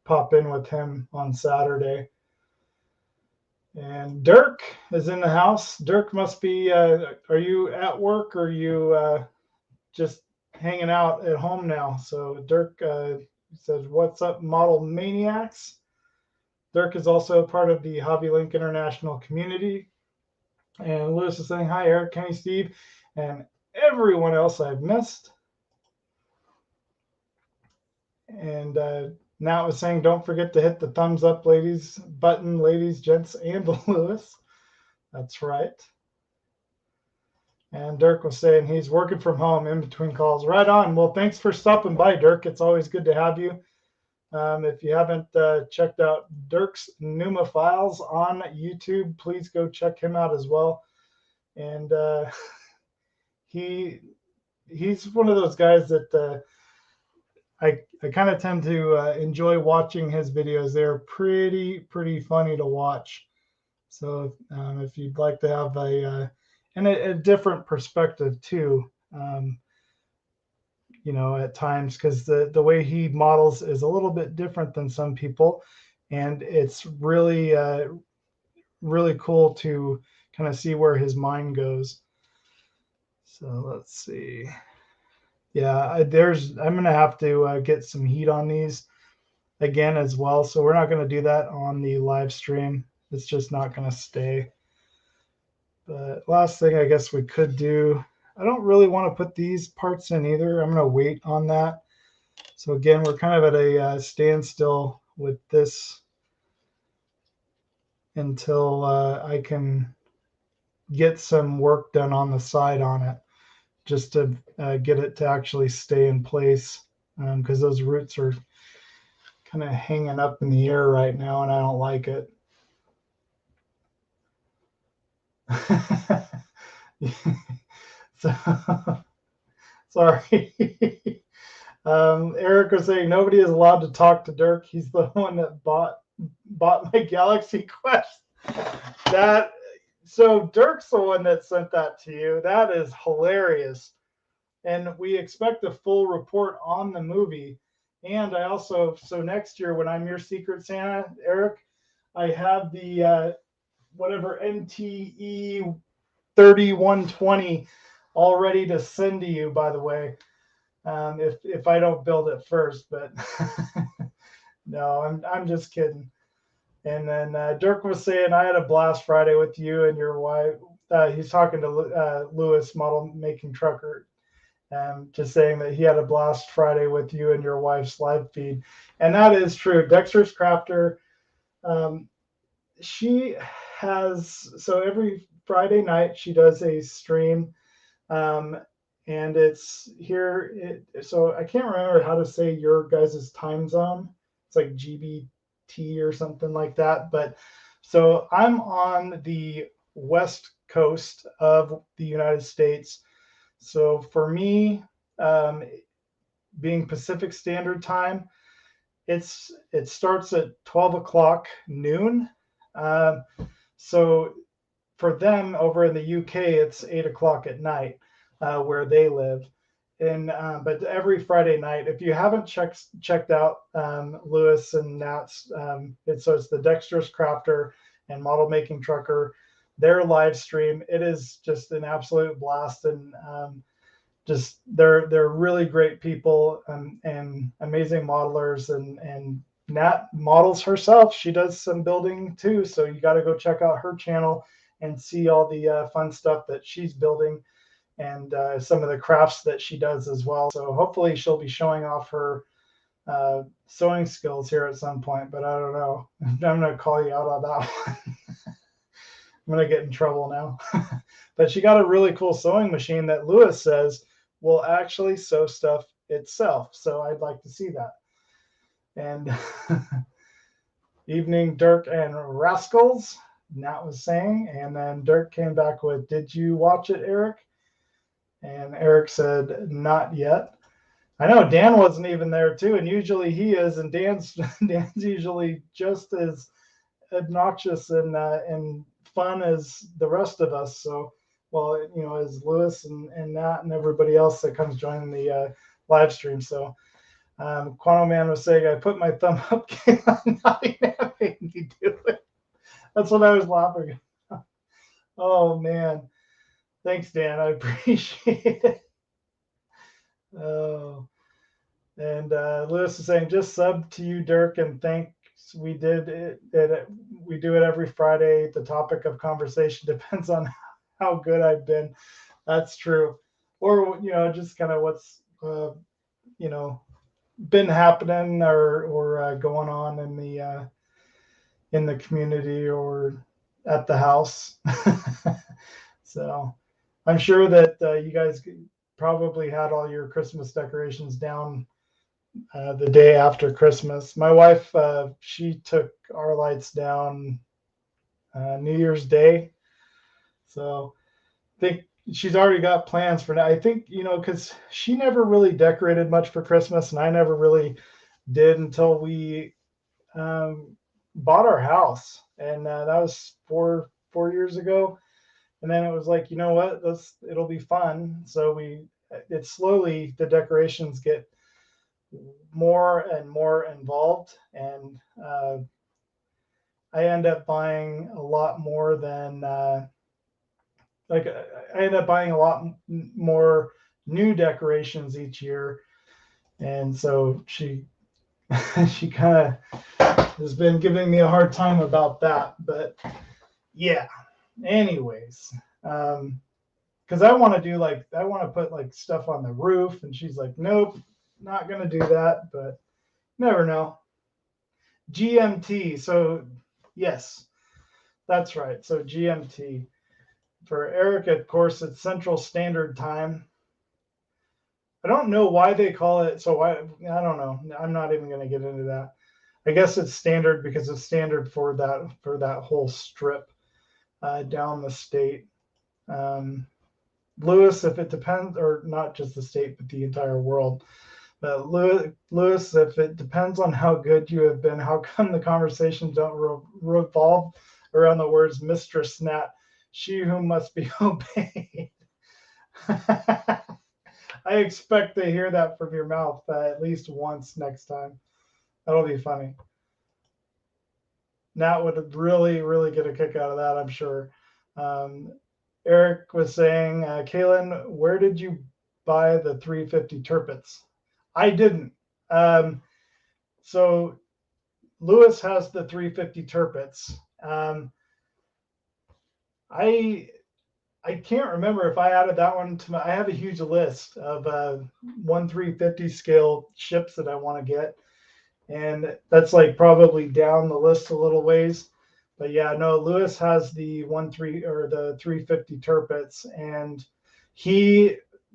pop in with him on Saturday. And Dirk is in the house. Dirk must be, are you at work or are you just hanging out at home now? So Dirk says, what's up, model maniacs? Dirk is also part of the Hobby Link International community. And Lewis is saying, hi, Eric, Kenny, Steve, and everyone else I've missed. And Nat was saying, don't forget to hit the thumbs up button, ladies, gents, and Lewis. That's right. And Dirk was saying he's working from home in between calls. Right on. Well, thanks for stopping by, Dirk. It's always good to have you. If you haven't checked out Dirk's Numa Files on YouTube, please go check him out as well. And he's one of those guys that I kind of tend to enjoy watching his videos. They're pretty funny to watch. So if you'd like to have a different perspective too, at times, because the way he models is a little bit different than some people, and it's really really cool to kind of see where his mind goes. So let's see. Yeah, I'm going to have to get some heat on these again as well. So we're not going to do that on the live stream. It's just not going to stay. But last thing I guess we could do, I don't really want to put these parts in either. I'm going to wait on that. So again, we're kind of at a standstill with this until I can get some work done on the side on it, just to get it to actually stay in place, because those roots are kind of hanging up in the air right now, and I don't like it. So, sorry. Eric was saying nobody is allowed to talk to Dirk. He's the one that bought my Galaxy Quest. So Dirk's the one that sent that to you. That is hilarious. And we expect a full report on the movie. And I also, so next year when I'm your Secret Santa, Eric, I have the whatever NTE 3120 all ready to send to you, by the way, if I don't build it first. But no, I'm just kidding. And then Dirk was saying I had a blast Friday with you and your wife. He's talking to Lewis, model making trucker, just saying that he had a blast Friday with you and your wife's live feed. And that is true. Dexter's Crafter, she has, so every Friday night she does a stream, and it's here. So I can't remember how to say your guys' time zone. It's like GBT or something like that. But so I'm on the west coast of the United States. So for me, being Pacific Standard Time, it starts at 12 o'clock noon. So for them over in the UK, it's 8 o'clock at night where they live. And but every Friday night, if you haven't checked out Lewis and Nat's, it's the Dexterous Crafter and Model Making Trucker, their live stream. It is just an absolute blast, and just they're really great people, and amazing modelers, and Nat models herself. She does some building too, so you got to go check out her channel and see all the fun stuff that she's building, and some of the crafts that she does as well. So hopefully she'll be showing off her sewing skills here at some point, but I don't know. I'm going to call you out on that one. I'm going to get in trouble now. But she got a really cool sewing machine that Lewis says will actually sew stuff itself. So I'd like to see that. And evening, Dirk and Rascals, Nat was saying. And then Dirk came back with, did you watch it, Eric? And Eric said, not yet. I know Dan wasn't even there too, and usually he is, and Dan's usually just as obnoxious and fun as the rest of us. So, well, as Lewis and Nat and everybody else that comes joining the live stream. So, Quantum Man was saying, I put my thumb up, not even having to do it. That's what I was laughing at. Oh, man. Thanks, Dan. I appreciate it. Oh. And Lewis is saying, just sub to you, Dirk, and thanks. We did it. We do it every Friday. The topic of conversation depends on how good I've been. That's true. Or just kind of what's been happening or going on in the community or at the house. So I'm sure that you guys probably had all your Christmas decorations down the day after Christmas. My wife, she took our lights down New Year's Day. So I think she's already got plans for now. I think, because she never really decorated much for Christmas, and I never really did until we bought our house. And that was four years ago. And then it was like, you know what, it'll be fun. So it's slowly, the decorations get more and more involved, and I end up buying a lot more than I end up buying a lot more new decorations each year. And so she kind of has been giving me a hard time about that. But yeah, anyways, because I want to put like stuff on the roof, and she's like, nope, not gonna do that. But never know. GMT. So yes, that's right. So GMT for Yreka, of course, it's Central Standard Time. I don't know why they call it. So I don't know. I'm not even going to get into that. I guess it's standard because it's standard for that whole strip down the state. Lewis, if it depends, or not just the state, but the entire world. But Lewis, if it depends on how good you have been, how come the conversations don't revolve around the words Mistress Nat, she who must be obeyed? I expect to hear that from your mouth at least once next time. That'll be funny. Nat would really, really get a kick out of that, I'm sure. Eric was saying, Kalan, where did you buy the 350 Turpits? I didn't. So Lewis has the 350 Turpits. I can't remember if I added that one to I have a huge list of 1/350 scale ships that I want to get. And that's like probably down the list a little ways. But yeah, no, Lewis has the 350 Turpits, and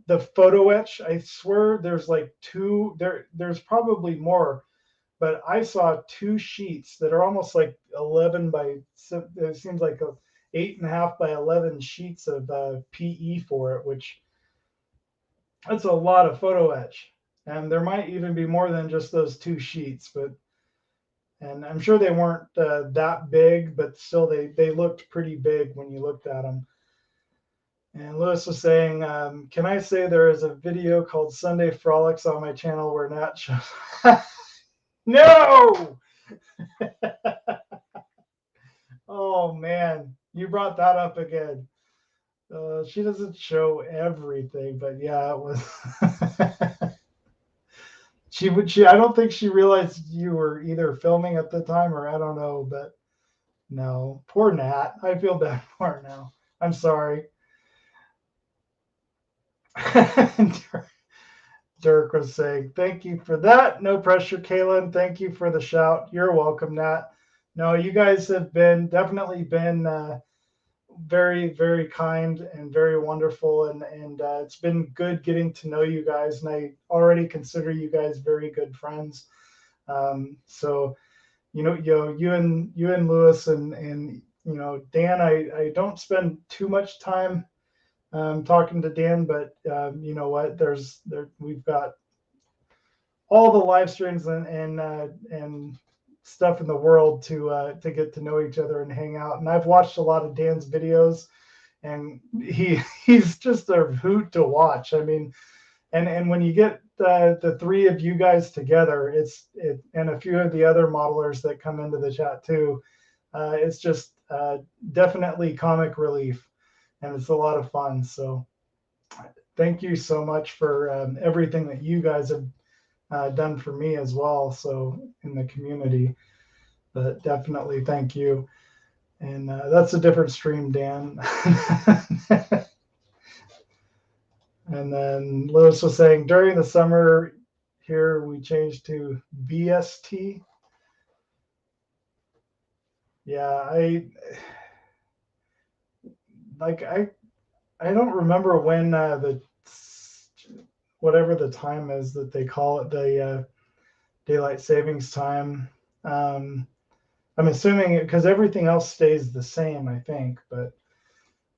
the photo etch, I swear there's like there's probably more, but I saw 2 sheets that are almost like 11 by, it seems like 8.5 by 11 sheets of PE for it, which that's a lot of photo etch. And there might even be more than just those 2 sheets, and I'm sure they weren't that big, but still they looked pretty big when you looked at them. And Lewis was saying, can I say there is a video called Sunday Frolics on my channel where Nat shows? No! Oh man, you brought that up again. She doesn't show everything, but yeah, it was. I don't think she realized you were either filming at the time or I don't know, but no, poor Nat. I feel bad for her now. I'm sorry. Dirk was saying, thank you for that. No pressure, Kalan. Thank you for the shout. You're welcome, Nat. No, you guys have definitely been very, very kind and very wonderful. And it's been good getting to know you guys. And I already consider you guys very good friends. So, you and Lewis and Dan, I don't spend too much time talking to Dan, but you know what? We've got all the live streams and stuff in the world to get to know each other and hang out. And I've watched a lot of Dan's videos, and he's just a hoot to watch. I mean, and when you get the 3 of you guys together, and a few of the other modelers that come into the chat too, it's just definitely comic relief, and it's a lot of fun. So thank you so much for everything that you guys have done for me as well. So in the community, but definitely thank you. And that's a different stream, Dan. And then Lewis was saying during the summer here we changed to BST. Yeah, I don't remember when whatever the time is that they call it, the daylight savings time. I'm assuming because everything else stays the same, I think, but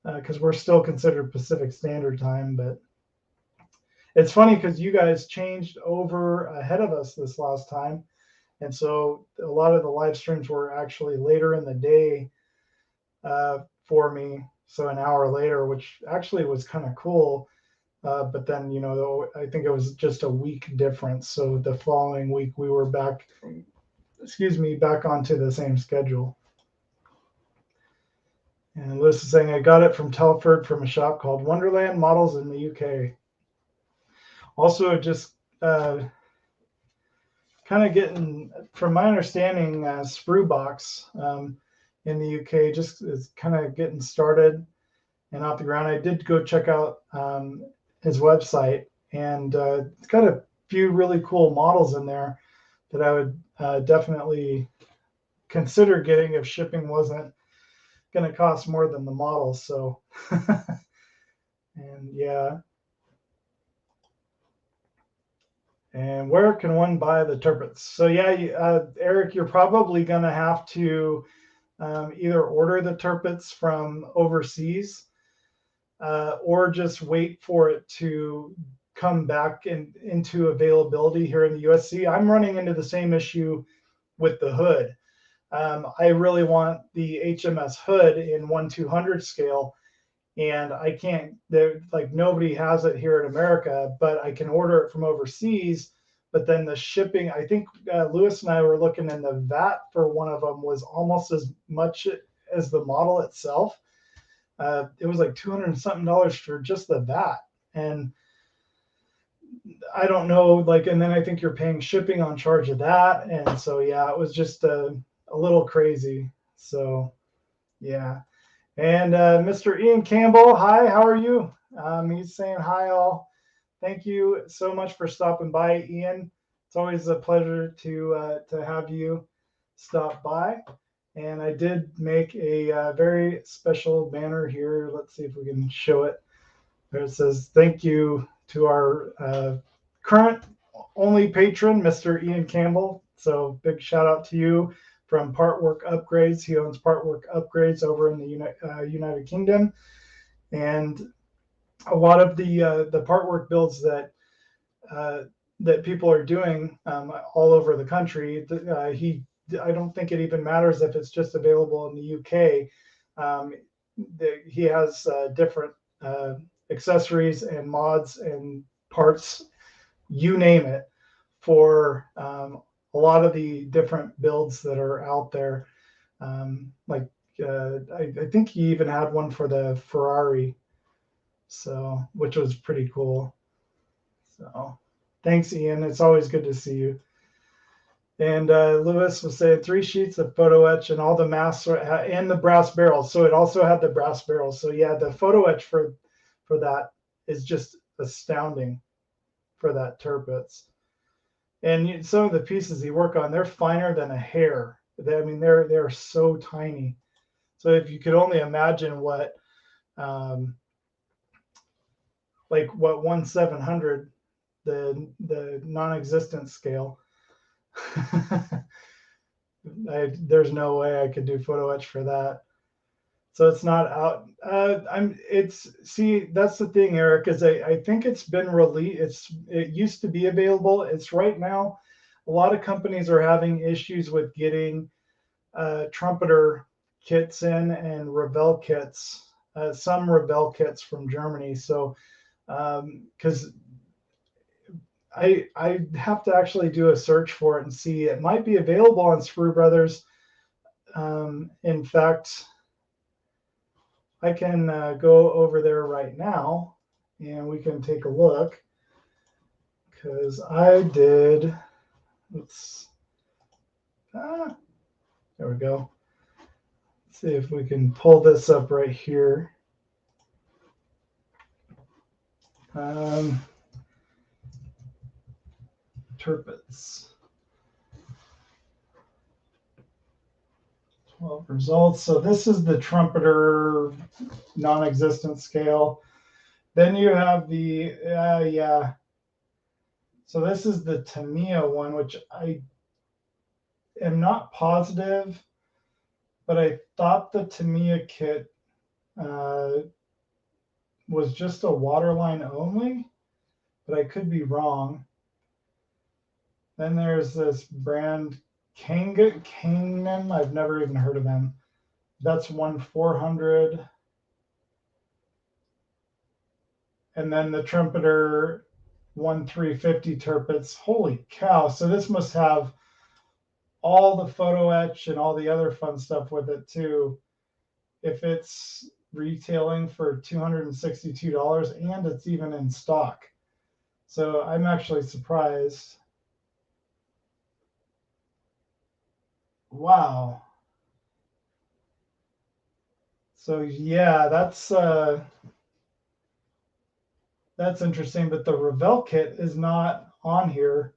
because we're still considered Pacific Standard Time. But it's funny because you guys changed over ahead of us this last time, and so a lot of the live streams were actually later in the day for me, so an hour later, which actually was kind of cool. But then, I think it was just a week difference. So the following week we were back onto the same schedule. And Liz is saying, I got it from Telford from a shop called Wonderland Models in the UK. Also, just kind of getting, from my understanding, Spruebox in the UK just is kind of getting started and off the ground. I did go check out his website, and it's got a few really cool models in there that I would definitely consider getting if shipping wasn't going to cost more than the models. So, and yeah. And where can one buy the Tirpitz? So yeah, Eric, you're probably going to have to either order the Tirpitz from overseas or just wait for it to come back into availability here in the USC. I'm running into the same issue with the hood. I really want the HMS hood in 1/200 scale, and I can't. Like nobody has it here in America, but I can order it from overseas. But then the shipping, I think Lewis and I were looking, and the VAT for one of them was almost as much as the model itself. It was like $200 and something for just the VAT, and I don't know, like, and then I think you're paying shipping on charge of that, and so yeah, it was just a little crazy. So yeah. And Mr. Ian Campbell, hi, how are you? He's saying hi, all. Thank you so much for stopping by, Ian. It's always a pleasure to have you stop by. And I did make a very special banner here. Let's see if we can show it. There it says, thank you to our current only patron, Mr. Ian Campbell. So big shout out to you from Partwork Upgrades. He owns Partwork Upgrades over in the United Kingdom. And a lot of the Partwork builds that people are doing all over the country, I don't think it even matters if it's just available in the UK. He has different accessories and mods and parts, you name it, for a lot of the different builds that are out there. I think he even had one for the Ferrari, so which was pretty cool. So thanks, Ian. It's always good to see you. And Lewis was saying 3 sheets of photo etch and all the masks and the brass barrels. So it also had the brass barrels. So yeah, the photo etch for that is just astounding for that Tirpitz. And some of the pieces he work on, they're finer than a hair. I mean, they're so tiny. So if you could only imagine what, like what 1/700, the non-existent scale. There's no way I could do photo etch for that. So it's not out. That's the thing, Eric, is I think it's been released. It used to be available. It's right now. A lot of companies are having issues with getting trumpeter kits in and Revell kits, some Revell kits from Germany. So, because I have to actually do a search for it and see. It might be available on Sprue Brothers. In fact, I can go over there right now and we can take a look, because I did. There we go. Let's see if we can pull this up right here. Tirpitz. 12 results. So this is the trumpeter non-existent scale. Then you have the, yeah. So this is the Tamiya one, which I am not positive, but I thought the Tamiya kit was just a waterline only, but I could be wrong. Then there's this brand Kangen. I've never even heard of them. That's 1/400. And then the trumpeter 1/350 Tirpitz. Holy cow. So this must have all the photo etch and all the other fun stuff with it too. If it's retailing for $262 and it's even in stock. So I'm actually surprised. Wow. So yeah, that's interesting, but the Revell kit is not on here.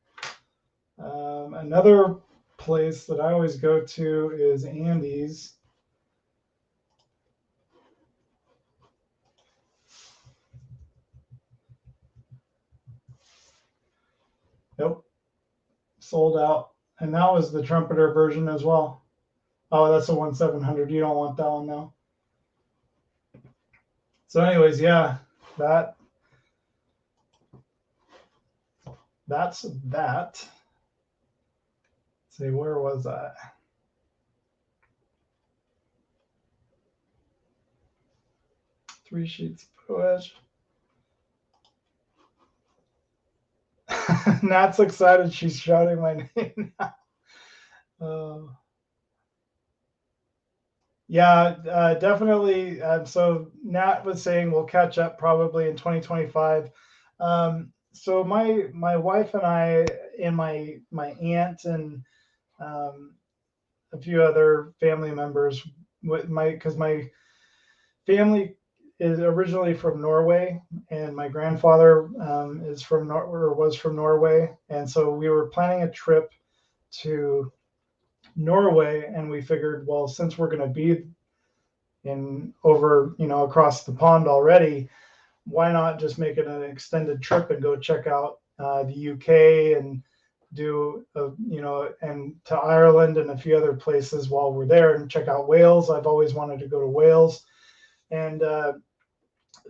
Another place that I always go to is Andy's. Nope, sold out. And that was the trumpeter version as well. Oh, that's a 1700. You don't want that one now. So, anyways, yeah, that's that. Let's see, where was that? Three sheets of edge. Nat's excited. She's shouting my name now. Yeah, definitely. So Nat was saying we'll catch up probably in 2025. So my wife and I and my aunt and a few other family members, because my family is originally from Norway, and my grandfather is from or was from Norway, and so we were planning a trip to Norway, and we figured, well, since we're going to be in over across the pond already, why not just make it an extended trip and go check out the UK and do and to Ireland and a few other places while we're there, and check out Wales. I've always wanted to go to Wales. And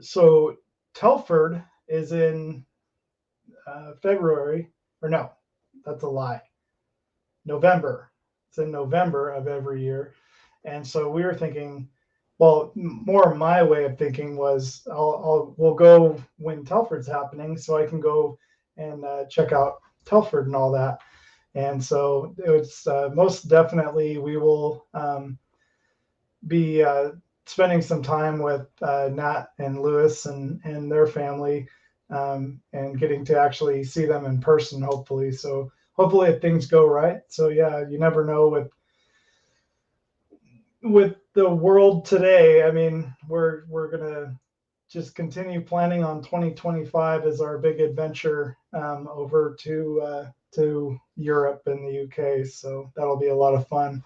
so Telford is in February, or no, that's a lie. November. It's in November of every year. And so we were thinking, well, more my way of thinking was we'll go when Telford's happening, so I can go and check out Telford and all that. And so it's most definitely we will be spending some time with Nat and Lewis and their family, and getting to actually see them in person, hopefully. So hopefully if things go right. So yeah, you never know with the world today. I mean, we're gonna just continue planning on 2025 as our big adventure over to Europe and the UK. So that'll be a lot of fun.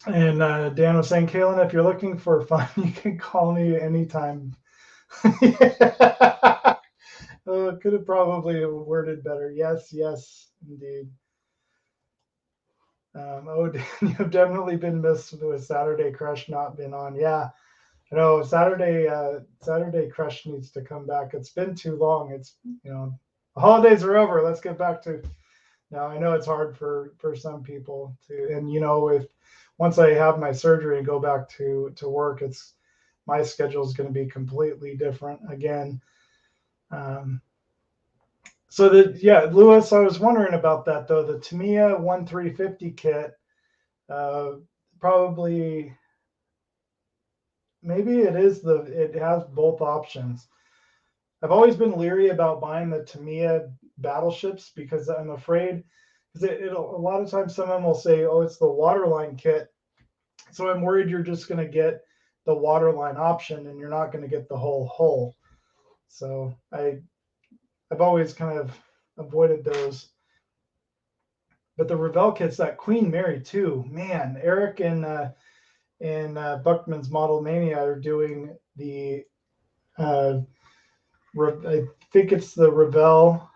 And Dan was saying, Kalan, if you're looking for fun, you can call me anytime. Oh, could have probably worded better. Yes, indeed. Dan, you've definitely been missed with Saturday Crush not been on. Yeah, I know Saturday Crush needs to come back. It's been too long. It's the holidays are over. Let's get back to. Now I know it's hard for some people to, and if once I have my surgery and go back to work, my schedule is going to be completely different again. So Lewis, I was wondering about that though. The Tamiya 1350 kit, probably maybe it has both options. I've always been leery about buying the Tamiya battleships because I'm afraid, because a lot of times someone will say, oh, it's the waterline kit. So I'm worried you're just going to get the waterline option and you're not going to get the whole hull. So I've always kind of avoided those. But the Revell kits, that Queen Mary too, man, Eric and Buckman's Model Mania are doing the I think it's the Revell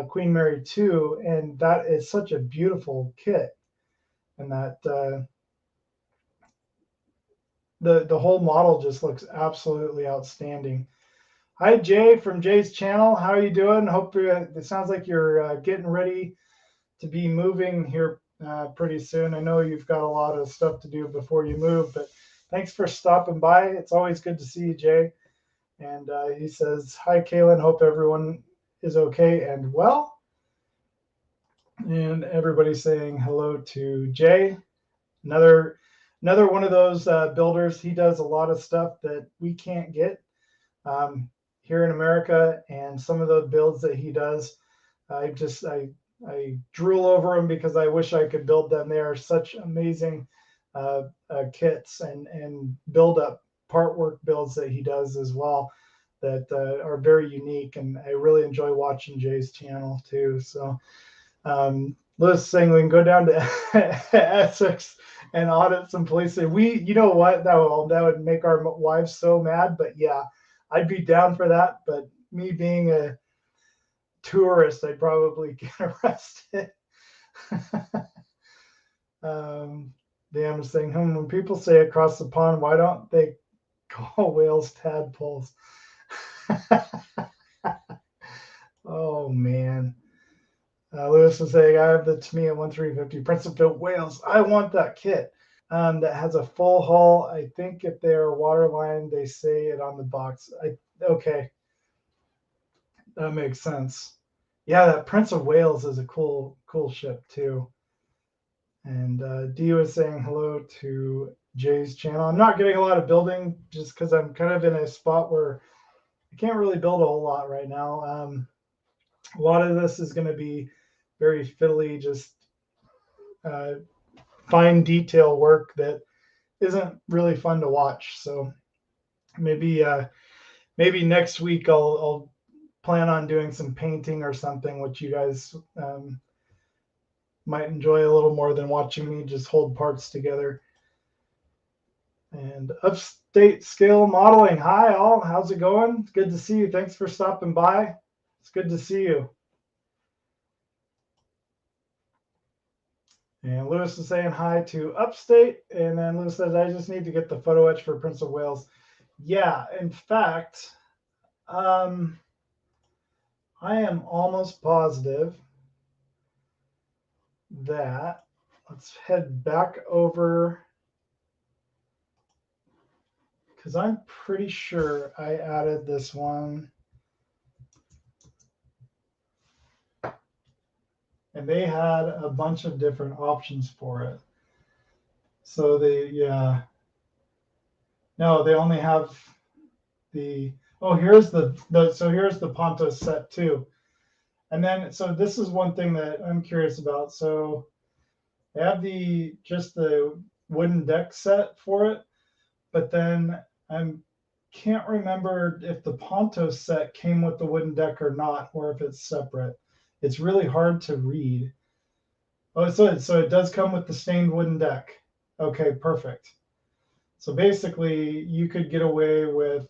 Queen Mary 2, and that is such a beautiful kit. And that the whole model just looks absolutely outstanding. Hi, Jay from Jay's channel. How are you doing? Hope it sounds like you're getting ready to be moving here pretty soon. I know you've got a lot of stuff to do before you move, but thanks for stopping by. It's always good to see you, Jay. And he says, hi, Kalan. Hope everyone is okay and well. And everybody's saying hello to Jay. Another one of those builders. He does a lot of stuff that we can't get. here in America, and some of the builds that he does, I drool over them because I wish I could build them. They are such amazing kits and build up part work builds that he does as well that are very unique, and I really enjoy watching Jay's channel too. So Lewis is saying we can go down to Essex and audit some police. You know what, that would make our wives so mad, but yeah, I'd be down for that. But me being a tourist, I'd probably get arrested. Dan was saying, when people say across the pond, why don't they call whales tadpoles? Oh man. Lewis was saying, I have the Tamiya 1350 Principal whales. I want that kit that has a full hull. I think if they're waterline, they say it on the box. Okay, that makes sense. Yeah, that Prince of Wales is a cool ship too. And Dee was saying hello to Jay's channel. I'm not getting a lot of building just because I'm kind of in a spot where I can't really build a whole lot right now. A lot of this is going to be very fiddly, just fine detail work that isn't really fun to watch. So maybe next week I'll plan on doing some painting or something, which you guys might enjoy a little more than watching me just hold parts together. And Upstate Scale Modeling, hi all, how's it going? It's good to see you. Thanks for stopping by. It's good to see you. And Lewis is saying hi to Upstate, and then Lewis says, I just need to get the photo etch for Prince of Wales. Yeah, in fact, I am almost positive that, let's head back over, because I'm pretty sure I added this one. And they had a bunch of different options for it. So no, they only have here's here's the Ponto set too. And then, so this is one thing that I'm curious about. So they have just the wooden deck set for it, but then I can't remember if the Ponto set came with the wooden deck or not, or if it's separate. It's really hard to read. Oh, so it does come with the stained wooden deck. Okay, perfect. So basically, you could get away with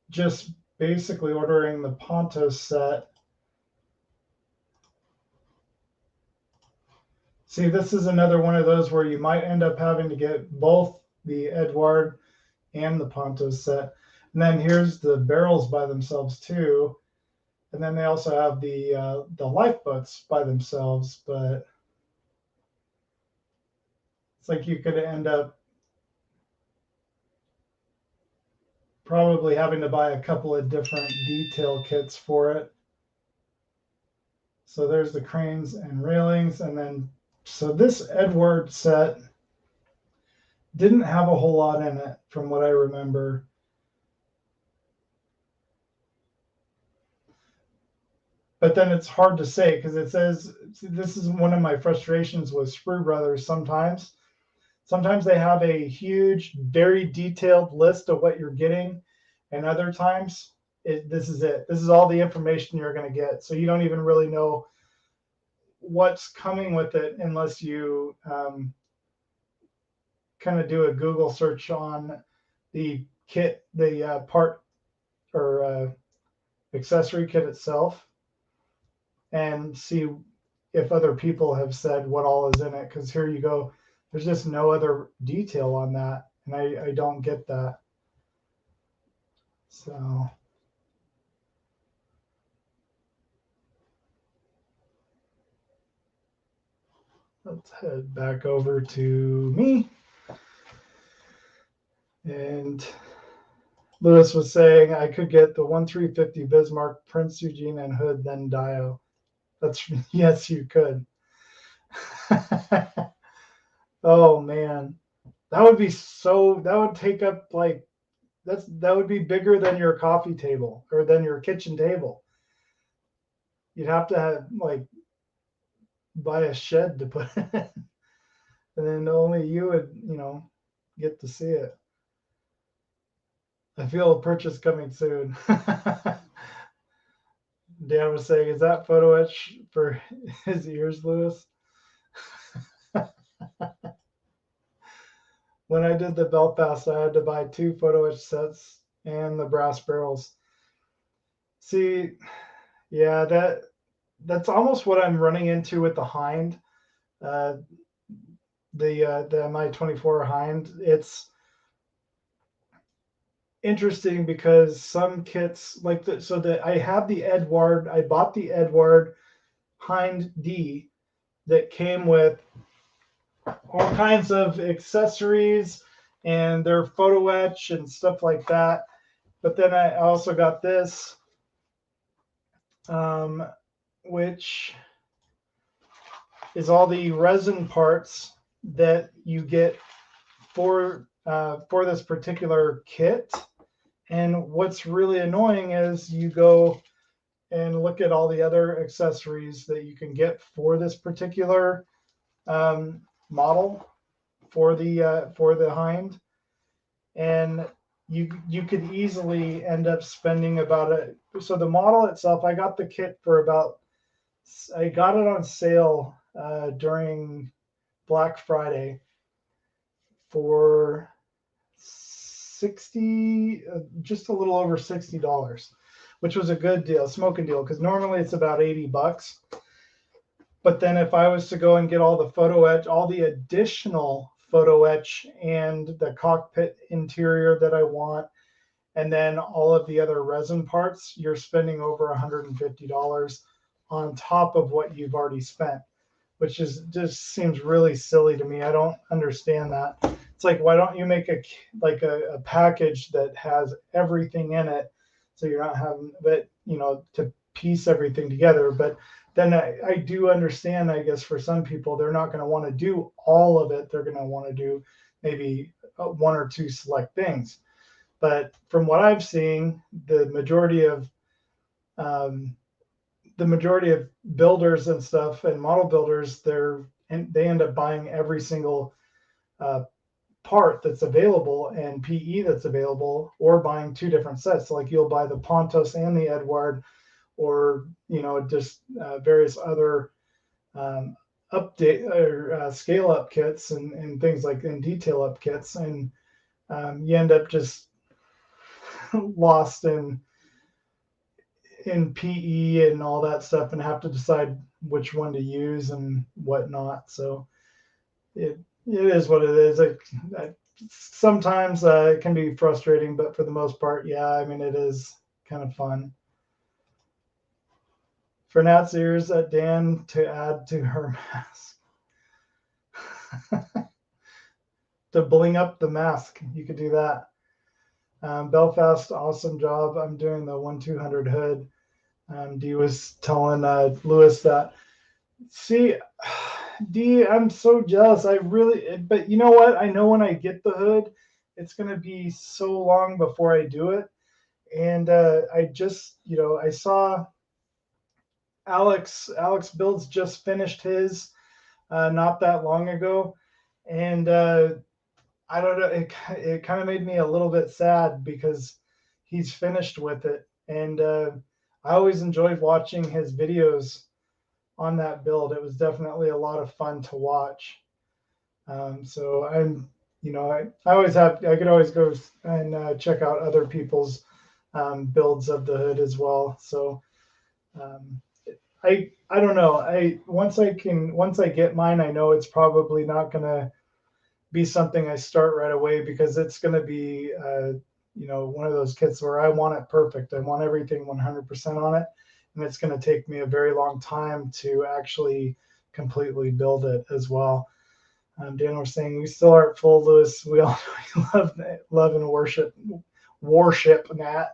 just basically ordering the Ponto set. See, this is another one of those where you might end up having to get both the Edward and the Ponto set. And then here's the barrels by themselves too. And then they also have the lifeboats by themselves, but it's like you could end up probably having to buy a couple of different detail kits for it. So there's the cranes and railings. And then, so this Edward set didn't have a whole lot in it from what I remember. But then it's hard to say because it says, this is one of my frustrations with Sprue Brothers sometimes. Sometimes they have a huge, very detailed list of what you're getting, and other times this is it. This is all the information you're going to get. So you don't even really know what's coming with it unless you kind of do a Google search on the kit, the part or accessory kit itself, and see if other people have said what all is in it. Because here you go. There's just no other detail on that, and I don't get that. So let's head back over to me. And Lewis was saying I could get the 1350 Bismarck, Prince Eugene, and Hood, then Dio. That's, yes, you could. Oh man, that would be that would take up like that would be bigger than your coffee table or than your kitchen table. You'd have to have, like, buy a shed to put it in, and then only you would, get to see it. I feel a purchase coming soon. Dan was saying, is that photo etch for his ears, Lewis? When I did the Belfast, I had to buy 2 photo etch sets and the brass barrels. See, yeah, that's almost what I'm running into with the Hind, the MI24 Hind. It's interesting because some kits like I have the Edward. I bought the Edward Hind D that came with all kinds of accessories and their photo etch and stuff like that. But then I also got this, which is all the resin parts that you get for this particular kit. And what's really annoying is you go and look at all the other accessories that you can get for this particular model for the Hind, and you could easily end up spending about it. So the model itself, I got the kit for about, I got it on sale during Black Friday for 60, just a little over $60, which was a good deal, smoking deal, because normally it's about $80. But then if I was to go and get all the photo etch, all the additional photo etch and the cockpit interior that I want, and then all of the other resin parts, you're spending over $150 on top of what you've already spent, which is just seems really silly to me. I don't understand that. It's like, why don't you make a package that has everything in it, so you're not having, but to piece everything together. But then I do understand, I guess, for some people, they're not going to want to do all of it. They're going to want to do maybe 1 or 2 select things. But from what I've seen, the majority of builders and stuff and model builders, they end up buying every single part that's available and PE that's available, or buying 2 different sets. Like you'll buy the Pontos and the Edward, or just various other update or scale up kits and things like, and detail up kits, and you end up just lost in PE and all that stuff, and have to decide which one to use and whatnot. So it is what it is. Sometimes it can be frustrating, but for the most part, yeah, I mean, it is kind of fun. For Nat's ears, Dan to add to her mask. To bling up the mask, you could do that. Belfast, awesome job. I'm doing the 1-200 hood. D was telling Lewis that. See, D, I'm so jealous. But you know what? I know when I get the hood, it's going to be so long before I do it. And I just, I saw Alex Builds just finished his not that long ago. And I don't know, it kind of made me a little bit sad because he's finished with it. And I always enjoyed watching his videos on that build. It was definitely a lot of fun to watch. So I'm, I could always go and check out other people's builds of the hood as well. So I don't know. Once I get mine, I know it's probably not going to be something I start right away, because it's going to be, one of those kits where I want it perfect. I want everything 100% on it. And it's going to take me a very long time to actually completely build it as well. Dan was saying, we still aren't full, Lewis. We all love and worship Nat.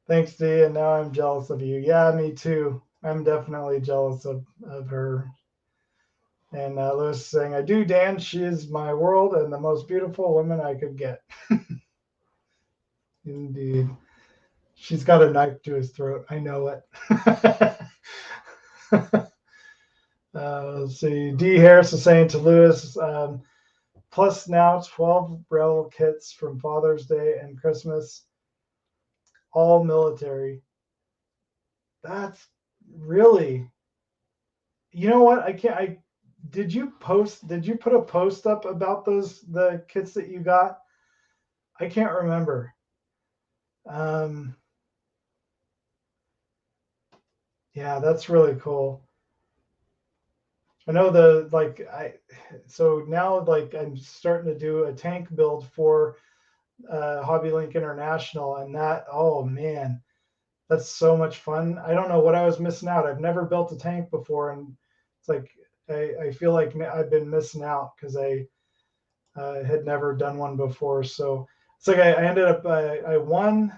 Thanks, D. And now I'm jealous of you. Yeah, me too. I'm definitely jealous of her. And Lewis is saying, I do, Dan. She is my world and the most beautiful woman I could get. Indeed. She's got a knife to his throat. I know it. Let's see. D. Harris is saying to Lewis, plus now 12 Rebel kits from Father's Day and Christmas, all military. That's really, you know what? Did you put a post up about the kits that you got? I can't remember. Yeah, that's really cool. I know so now like I'm starting to do a tank build for HobbyLink International, and that, oh man, that's so much fun. I don't know what I was missing out. I've never built a tank before, and it's like I feel like I've been missing out because I had never done one before. So it's like I ended up I won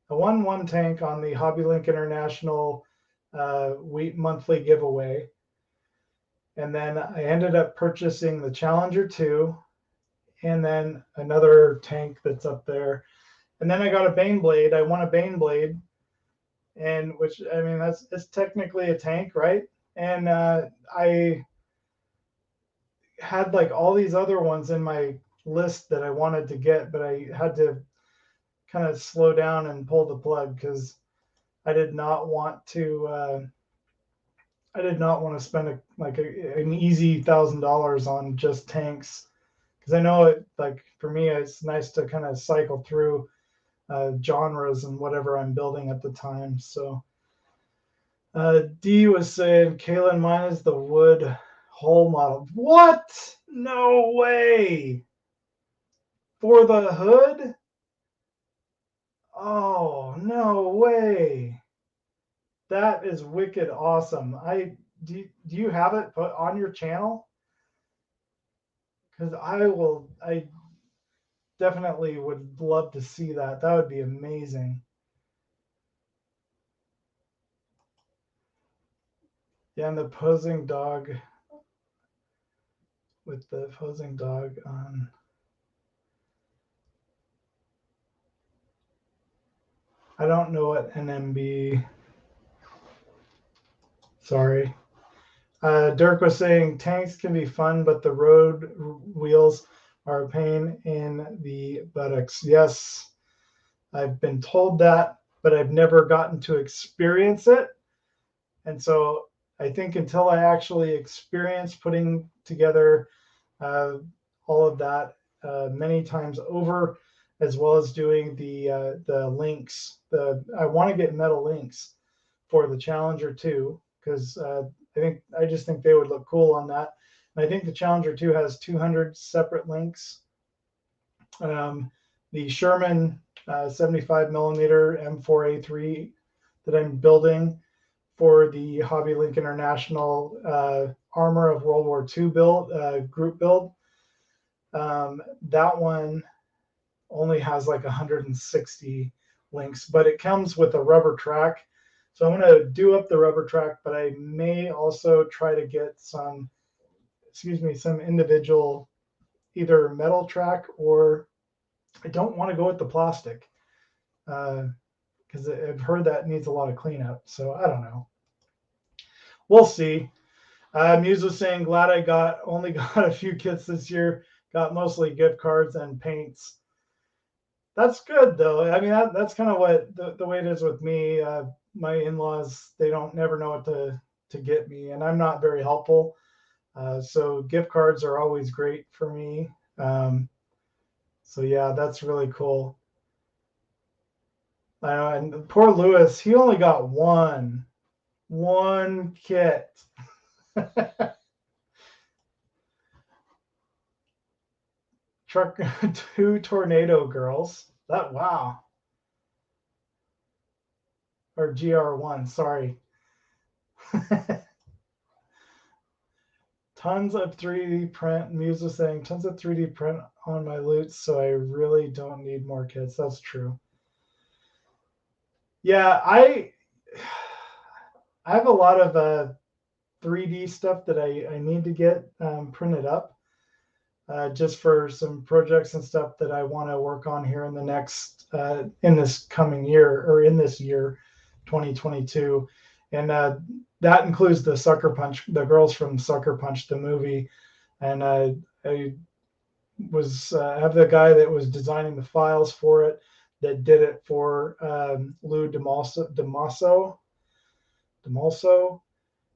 one tank on the HobbyLink International monthly giveaway. And then I ended up purchasing the Challenger 2 and then another tank that's up there. And then I got a Baneblade. I won a Baneblade, and which, I mean, it's technically a tank, right? And I had like all these other ones in my list that I wanted to get, but I had to kind of slow down and pull the plug because I did not want to spend an easy $1,000 on just tanks, because I know it, like for me it's nice to kind of cycle through genres and whatever I'm building at the time. So D was saying, Kalan, mine is the wood hull model. What? No way. For the hood? Oh, no way. That is wicked awesome. Do you have it put on your channel? Because I definitely would love to see that. That would be amazing. Yeah, and the posing dog with the posing dog on. I don't know what NMB. Sorry. Dirk was saying tanks can be fun, but the road wheels are a pain in the buttocks. Yes, I've been told that, but I've never gotten to experience it. And so I think until I actually experience putting together all of that many times over, as well as doing the links, I want to get metal links for the Challenger 2, because I just think they would look cool on that. And I think the Challenger 2 has 200 separate links. The Sherman 75 millimeter M4A3 that I'm building for the HobbyLink International Armor of World War II group build. That one only has like 160 links, but it comes with a rubber track. So I'm going to do up the rubber track, but I may also try to get some individual either metal track, or I don't want to go with the plastic because I've heard that needs a lot of cleanup. So I don't know. We'll see. Muse was saying, glad I only got a few kits this year. Got mostly gift cards and paints. That's good though. I mean, that's kind of what the way it is with me. My in-laws, they don't never know what to get me, and I'm not very helpful. So gift cards are always great for me. So yeah, that's really cool. And poor Lewis, he only got one kit. Truck 2 Tornado Girls. Wow. Or GR1, sorry. Tons of 3D print. Muse was saying tons of 3D print on my loot, so I really don't need more kits. That's true. Yeah, I have a lot of 3D stuff that I need to get printed up just for some projects and stuff that I want to work on here in the next in this coming year, or in this year, 2022. And that includes the Sucker Punch, the girls from Sucker Punch, the movie. And I was have the guy that was designing the files for it that did it for Lou DeMaso,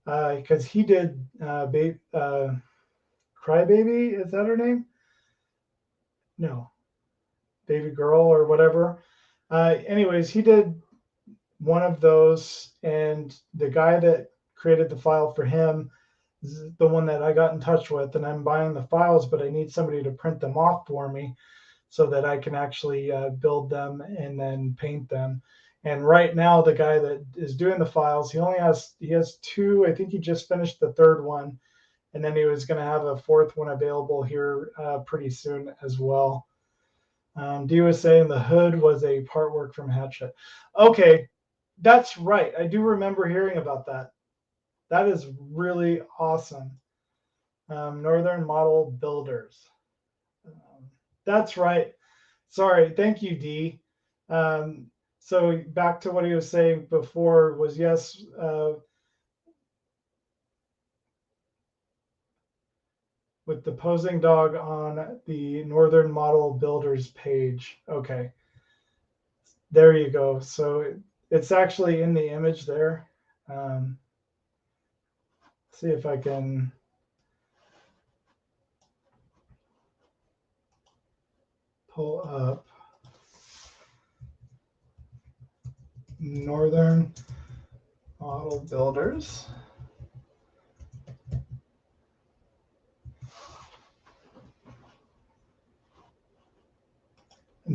because he did Crybaby, is that her name? No, Baby Girl or whatever. Anyways, he did one of those, and the guy that created the file for him is the one that I got in touch with, and I'm buying the files, but I need somebody to print them off for me so that I can actually build them and then paint them. And right now, the guy that is doing the files, he has two. I think he just finished the third one, and then he was going to have a fourth one available here pretty soon as well. Dee was saying the hood was a part work from Hatchet. Okay, that's right. I do remember hearing about that. That is really awesome. Northern Model Builders. That's right. Sorry. Thank you, Dee. So back to what he was saying before was, yes, with the posing dog on the Northern Model Builders page. Okay. There you go. So it's actually in the image there. See if I can pull up Northern Model Builders.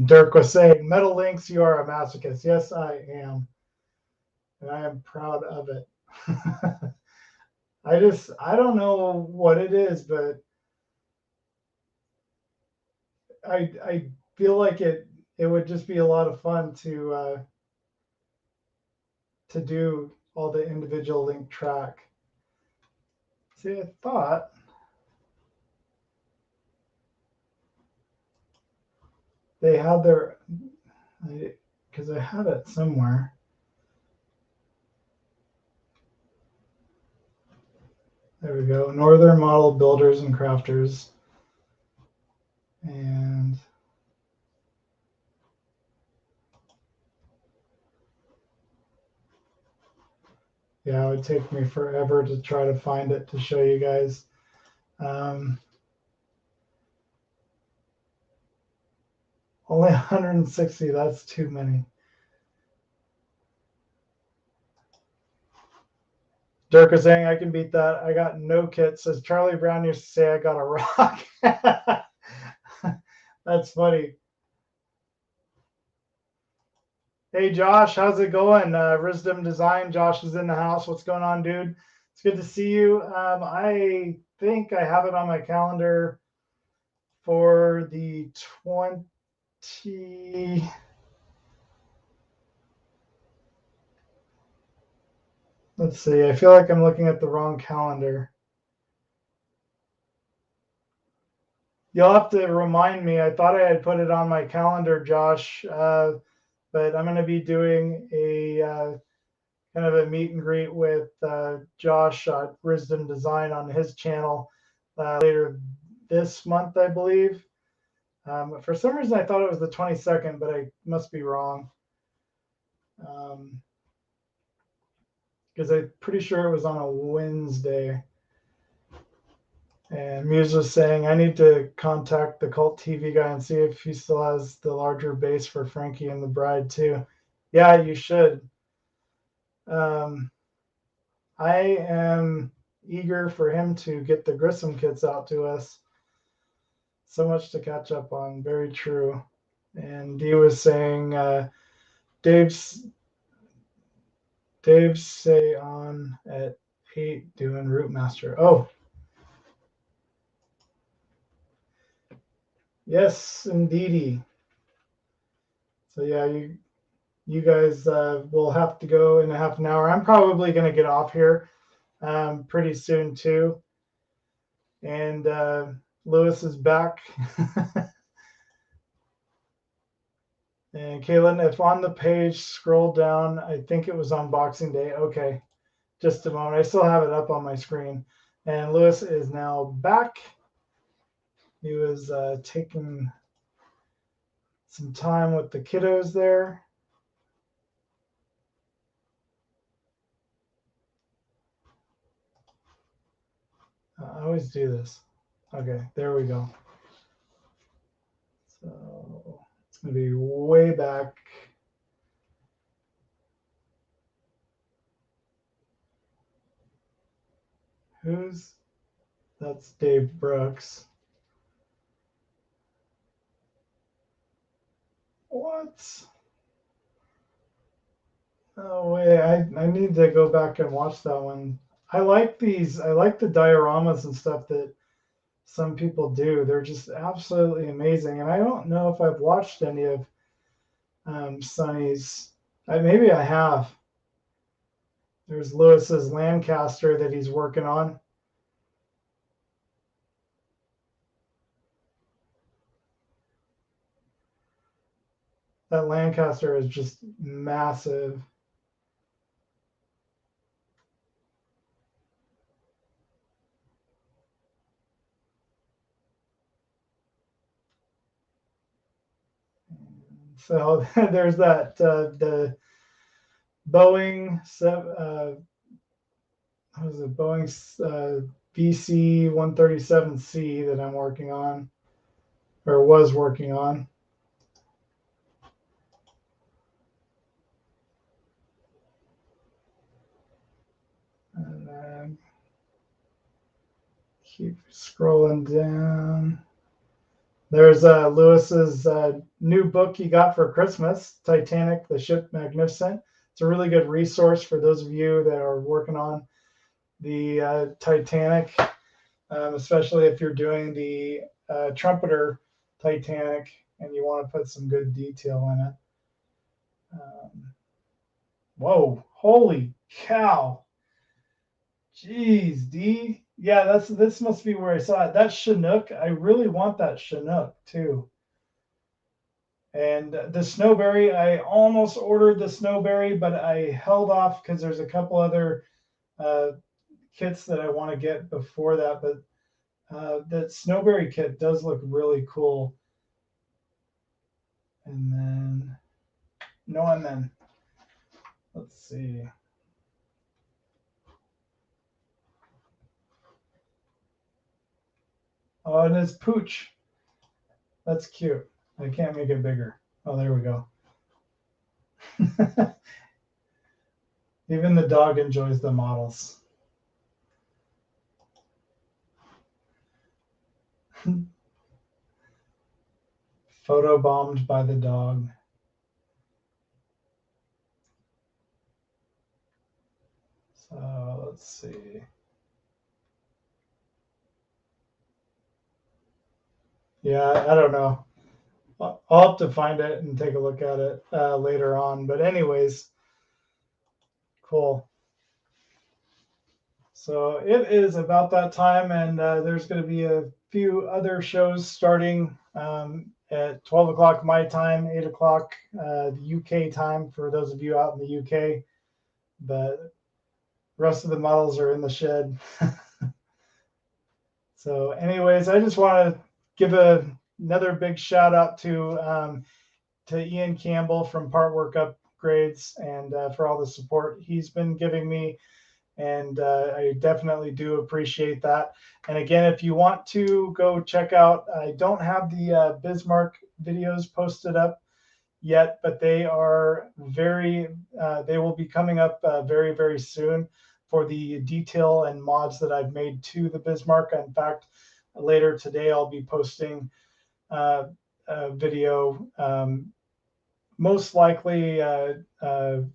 Dirk was saying, Metal Links, you are a masochist. Yes, I am. And I am proud of it. I don't know what it is, but I feel like it would just be a lot of fun to do all the individual link track. See, I thought they had their, because I had it somewhere. There we go. Northern Model Builders and Crafters. And yeah, it would take me forever to try to find it to show you guys. Only 160, that's too many. Dirk is saying I can beat that. I got no kit. Says Charlie Brown used to say I got a rock. That's funny. Hey Josh, how's it going? Wisdom Design. Josh is in the house. What's going on, dude? It's good to see you. I think I have it on my calendar for the 20. Let's see. I feel like I'm looking at the wrong calendar. You'll have to remind me. I thought I had put it on my calendar, Josh, but I'm going to be doing a kind of a meet and greet with Josh at Wisdom Design on his channel later this month, I believe. For some reason, I thought it was the 22nd, but I must be wrong. Because I'm pretty sure it was on a Wednesday. And Muse was saying, I need to contact the Cult TV guy and see if he still has the larger base for Frankie and the Bride, too. Yeah, you should. I am eager for him to get the Grissom kits out to us. So much to catch up on. Very true. And Dee was saying, Dave's say on at 8 doing Root Master. Oh. Yes, indeedy. So yeah, you guys will have to go in a half an hour. I'm probably going to get off here pretty soon too. And Lewis is back. And Kaylin, if on the page, scroll down, I think it was on Boxing Day. Okay, just a moment. I still have it up on my screen. And Lewis is now back. He was taking some time with the kiddos there. I always do this. Okay, there we go. So it's going to be way back. That's Dave Brooks. What? No way. I need to go back and watch that one. I like these. I like the dioramas and stuff that some people do. They're just absolutely amazing. And I don't know if I've watched any of Sonny's. Maybe I have. There's Lewis's Lancaster that he's working on. That Lancaster is just massive. So there's that the Boeing what is it, Boeing BC 137C that I'm working on, or was working on. And then keep scrolling down. There's Lewis's new book he got for Christmas, Titanic, the Ship Magnificent. It's a really good resource for those of you that are working on the Titanic, especially if you're doing the trumpeter Titanic and you want to put some good detail in it. Whoa, holy cow. Jeez, D. Yeah, this must be where I saw it. That Chinook, I really want that Chinook too. And the Snowberry, I almost ordered the Snowberry, but I held off because there's a couple other kits that I want to get before that. But that Snowberry kit does look really cool. And then, let's see. Oh, and it's Pooch. That's cute. I can't make it bigger. Oh, there we go. Even the dog enjoys the models. Photobombed by the dog. So let's see. Yeah, I don't know. I'll have to find it and take a look at it later on. But anyways, cool. So it is about that time, and there's going to be a few other shows starting at 12 o'clock my time, 8 o'clock the UK time for those of you out in the UK. But the rest of the models are in the shed. So anyways, I just want to give another big shout out to Ian Campbell from Partwork Upgrades and for all the support he's been giving me. And I definitely do appreciate that. And again, if you want to go check out, I don't have the Bismarck videos posted up yet, but they are they will be coming up very, very soon for the detail and mods that I've made to the Bismarck. In fact, later today, I'll be posting a video, most likely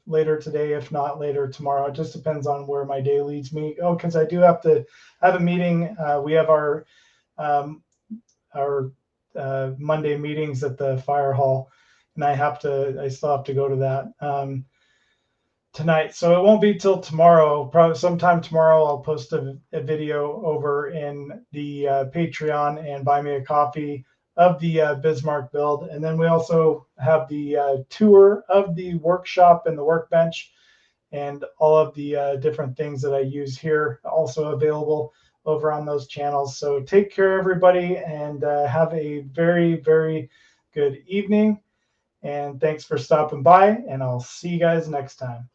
later today, if not later tomorrow. It just depends on where my day leads me. Oh, because I do have to have a meeting. We have our Monday meetings at the fire hall, and I still have to go to that. tonight. So it won't be till tomorrow. Probably sometime tomorrow I'll post a video over in the Patreon and Buy Me a Coffee of the Bismarck build. And then we also have the tour of the workshop and the workbench and all of the different things that I use here also available over on those channels. So take care, everybody, and have a very, very good evening. And thanks for stopping by, and I'll see you guys next time.